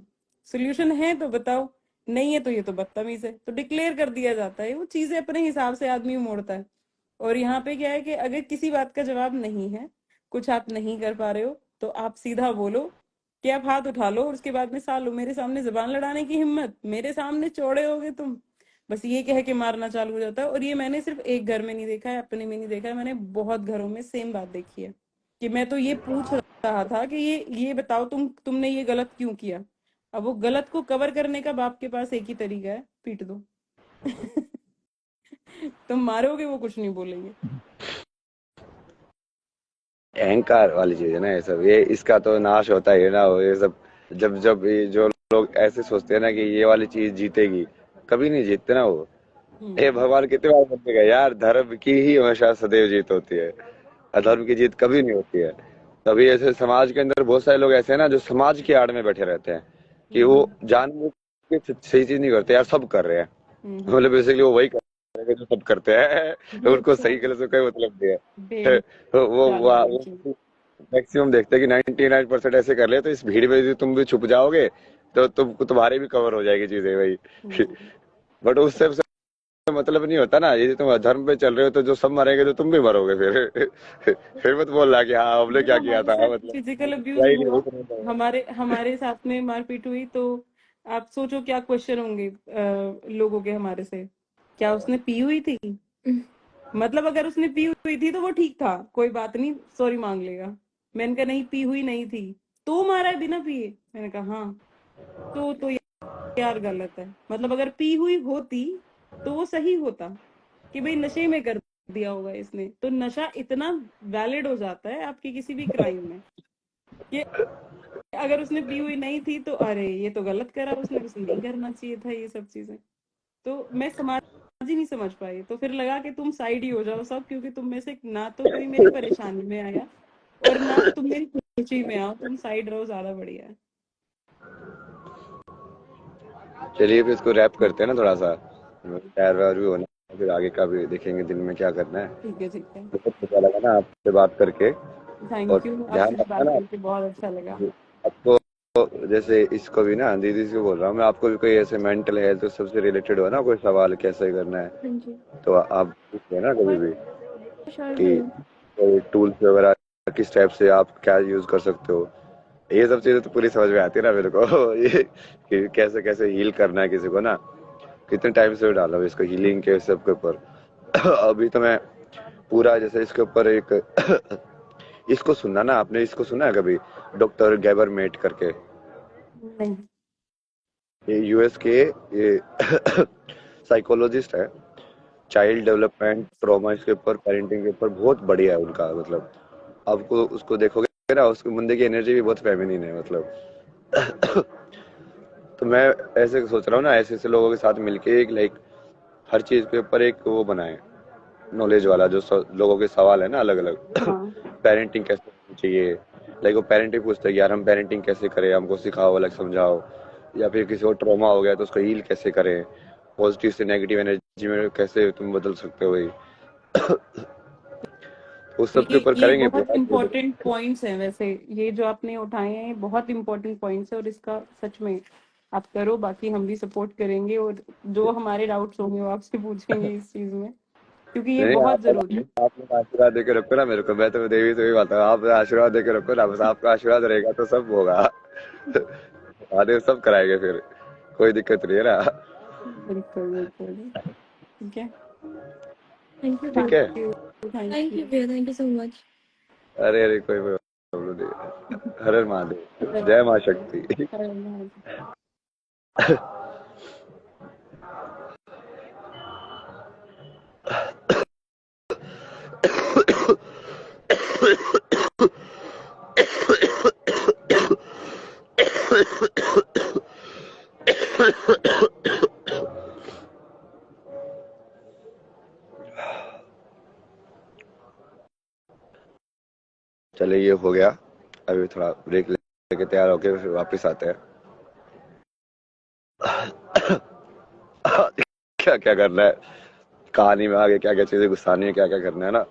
सोल्यूशन है तो बताओ, नहीं है तो ये तो बदतमीज है, तो डिक्लेयर कर दिया जाता है। वो चीजें अपने हिसाब से आदमी मोड़ता है। और यहाँ पे क्या है कि अगर किसी बात का जवाब नहीं है, कुछ आप नहीं कर पा रहे हो, तो आप सीधा बोलो कि आप हाथ उठा लो, और उसके बाद में सालो मेरे सामने जबान लड़ाने की हिम्मत, मेरे सामने चौड़े होगे तुम, बस ये कह के मारना चालू हो जाता है। और ये मैंने सिर्फ एक घर में नहीं देखा है, अपने में नहीं देखा है, मैंने बहुत घरों में सेम बात देखी है। कि मैं तो ये पूछ रहा था कि ये बताओ तुमने ये गलत क्यों किया। अब वो गलत को कवर करने का बाप के पास एक ही तरीका है, पीट दो। तुम मारोगे वो कुछ नहीं बोलेंगे।
अहंकार वाली चीज है ना ये सब, ये इसका तो नाश होता ही है ना। ये सब जब जब ये जो लोग ऐसे सोचते हैं ना कि ये वाली चीज जीतेगी, कभी नहीं जीतते ना वो। ये
हम्म।
भगवान कितने बार बोलेगा यार, धर्म की ही हमेशा सदैव जीत होती है, अधर्म की जीत कभी नहीं होती है। तभी ऐसे समाज के अंदर बहुत सारे लोग ऐसे हैं ना जो समाज की आड़ में बैठे रहते हैं कि वो
हम्म।
जानबूझ के सही चीज नहीं करते यार, सब कर रहे हैं।
हम्म।
मतलब बेसिकली वो वही कर रहे हैं जो सब करते हैं। उनको सही
बेचारे,
गलत से कोई मतलब नहीं है।
बेचारे
वो
लड़की।
मैक्सिमम देखते हैं कि 99% ऐसे कर ले, तो इस भीड़ में यदि तुम भी छुप जाओगे तो तुम्हारे भी कवर हो जाएगी चीजें भाई।
हम्म।
बट उससे मतलब नहीं होता ना, यदि तुम अधर्म पे चल रहे हो तो जो सब मरेंगे तो तुम भी मरोगे फिर। फिर मत बोल रहा कि हाँ हमने
जब
क्या किया
हमारे
था,
साथ
मतलब
फिजिकल अब्यूज
क्या ही नहीं
हुआ,
होता।
हमारे हमारे साथ में मारपीट हुई, तो आप सोचो क्या क्वेश्चन होंगे लोगों के हमारे से, क्या उसने पी हुई थी? मतलब अगर उसने पी हुई थी तो वो ठीक था, कोई बात नहीं, सॉरी मांग लेगा। मैंने कहा नहीं, पी हुई नहीं थी, तो मारा है बिना पिए? मैंने कहा हाँ। तो यार गलत है। मतलब अगर पी हुई होती तो वो सही होता, कि भाई नशे में कर दिया होगा इसने, तो नशा इतना वैलिड हो जाता है आपकी किसी भी क्राइम में, कि अगर उसने पी हुई नहीं थी तो अरे ये तो गलत करा उसने, उसे नहीं करना चाहिए था ये सब चीजें। तो मैं समाज ही नहीं समझ पाई, तो फिर लगा कि तुम साइड ही हो जाओ सब, क्योंकि तुम में से ना तो कोई मेरी परेशानी में आया और ना तुम मेरी खुशी में आओ, तुम साइड रहो, ज्यादा बढ़िया है।
चलिए फिर इसको रैप करते हैं ना थोड़ा सा, तैयार वैयार भी होना है, फिर आगे का भी देखेंगे दिन में क्या करना है।
ठीक है, ठीक है।
बहुत अच्छा लगा ना आपसे बात करके। और
थैंक यू,
ध्यान
आपसे भी
रखना
बात
ना
करके बहुत अच्छा लगा।
आपको, जैसे इसको भी ना दीदी से बोल रहा हूँ मैं, आपको भी कोई ऐसे मेंटल हेल्थ सबसे रिलेटेड हो ना कोई सवाल कैसे करना है,
हाँ जी।
तो आप पूछ लेना कभी भी
श्योर
कि
भैया।
कोई टूल्स वगैरह किस टाइप से आप क्या यूज कर सकते हो। ये सब चीजें तो पूरी समझ में आती है ना मेरे को। ये कि कैसे कैसे हील करना है किसी को ना, कितने टाइम से डाला हूँ इसको हीलिंग के सब के ऊपर। अभी तो मैं पूरा जैसे इसके ऊपर एक इसको सुनना ना, आपने इसको सुना है कभी, डॉक्टर गैबर मेट करके?
नहीं।
ये यूएस के ये साइकोलॉजिस्ट है, चाइल्ड डेवलपमेंट ट्रॉमा इसके ऊपर, पेरेंटिंग के ऊपर बहुत बढ़िया है उनका। मतलब आपको उसको देखोगे ना, उसके बंदे की एनर्जी भी बहुत फेमिनिन है मतलब। तो मैं ऐसे सोच रहा हूँ ना, ऐसे ऐसे लोगों के साथ मिलके एक लाइक हर चीज के ऊपर एक वो बनाए, नॉलेज वाला, जो लोगों के सवाल है ना अलग अलग।
हाँ।
पेरेंटिंग कैसे होनी चाहिए, लाइक वो पेरेंटिंग पूछते हैं कि यार हम पेरेंटिंग कैसे करें, हमको सिखाओ, अलग समझाओ। या फिर किसी को ट्रॉमा हो गया तो उसको हील कैसे करें, पॉजिटिव से नेगेटिव एनर्जी में कैसे तुम बदल सकते हो, वही उस सब के ऊपर
ये
करेंगे
बहुत
पूरा।
इम्पोर्टेंट पॉइंट्स हैं वैसे, ये जो आपने उठाए हैं ये बहुत इम्पोर्टेंट पॉइंट्स है, और इसका सच में आप करो, बाकी हम भी सपोर्ट करेंगे, और जो हमारे डाउट्स होंगे वो आपसे पूछेंगे इस चीज में, क्योंकि ये
नहीं,
बहुत जरूरी है।
आप लोग आशीर्वाद देके रखो ना मेरे को, मैं तो देवी से भी बात हूँ, आप आशीर्वाद देके रखो ना, बस आपका आशीर्वाद रहेगा तो सब होगा। महादेव सब कराएंगे फिर, कोई दिक्कत नहीं है ना।
बिल्कुल बिल्कुल। ठीक है।
थैंक यू
ठीक
भैया।
है।
Thank you. Thank
thank you
you.
भैया, थैंक यू सो मच।
अरे अरे कोई प्रॉब्लम नहीं है। हर हर महादेव, जय माँ शक्ति। चलिए ये हो गया, अभी थोड़ा ब्रेक लेके तैयार होके फिर वापस आते हैं। क्या क्या करना है, कहानी में आगे क्या क्या चीजें घुसानी है, क्या क्या करना है ना।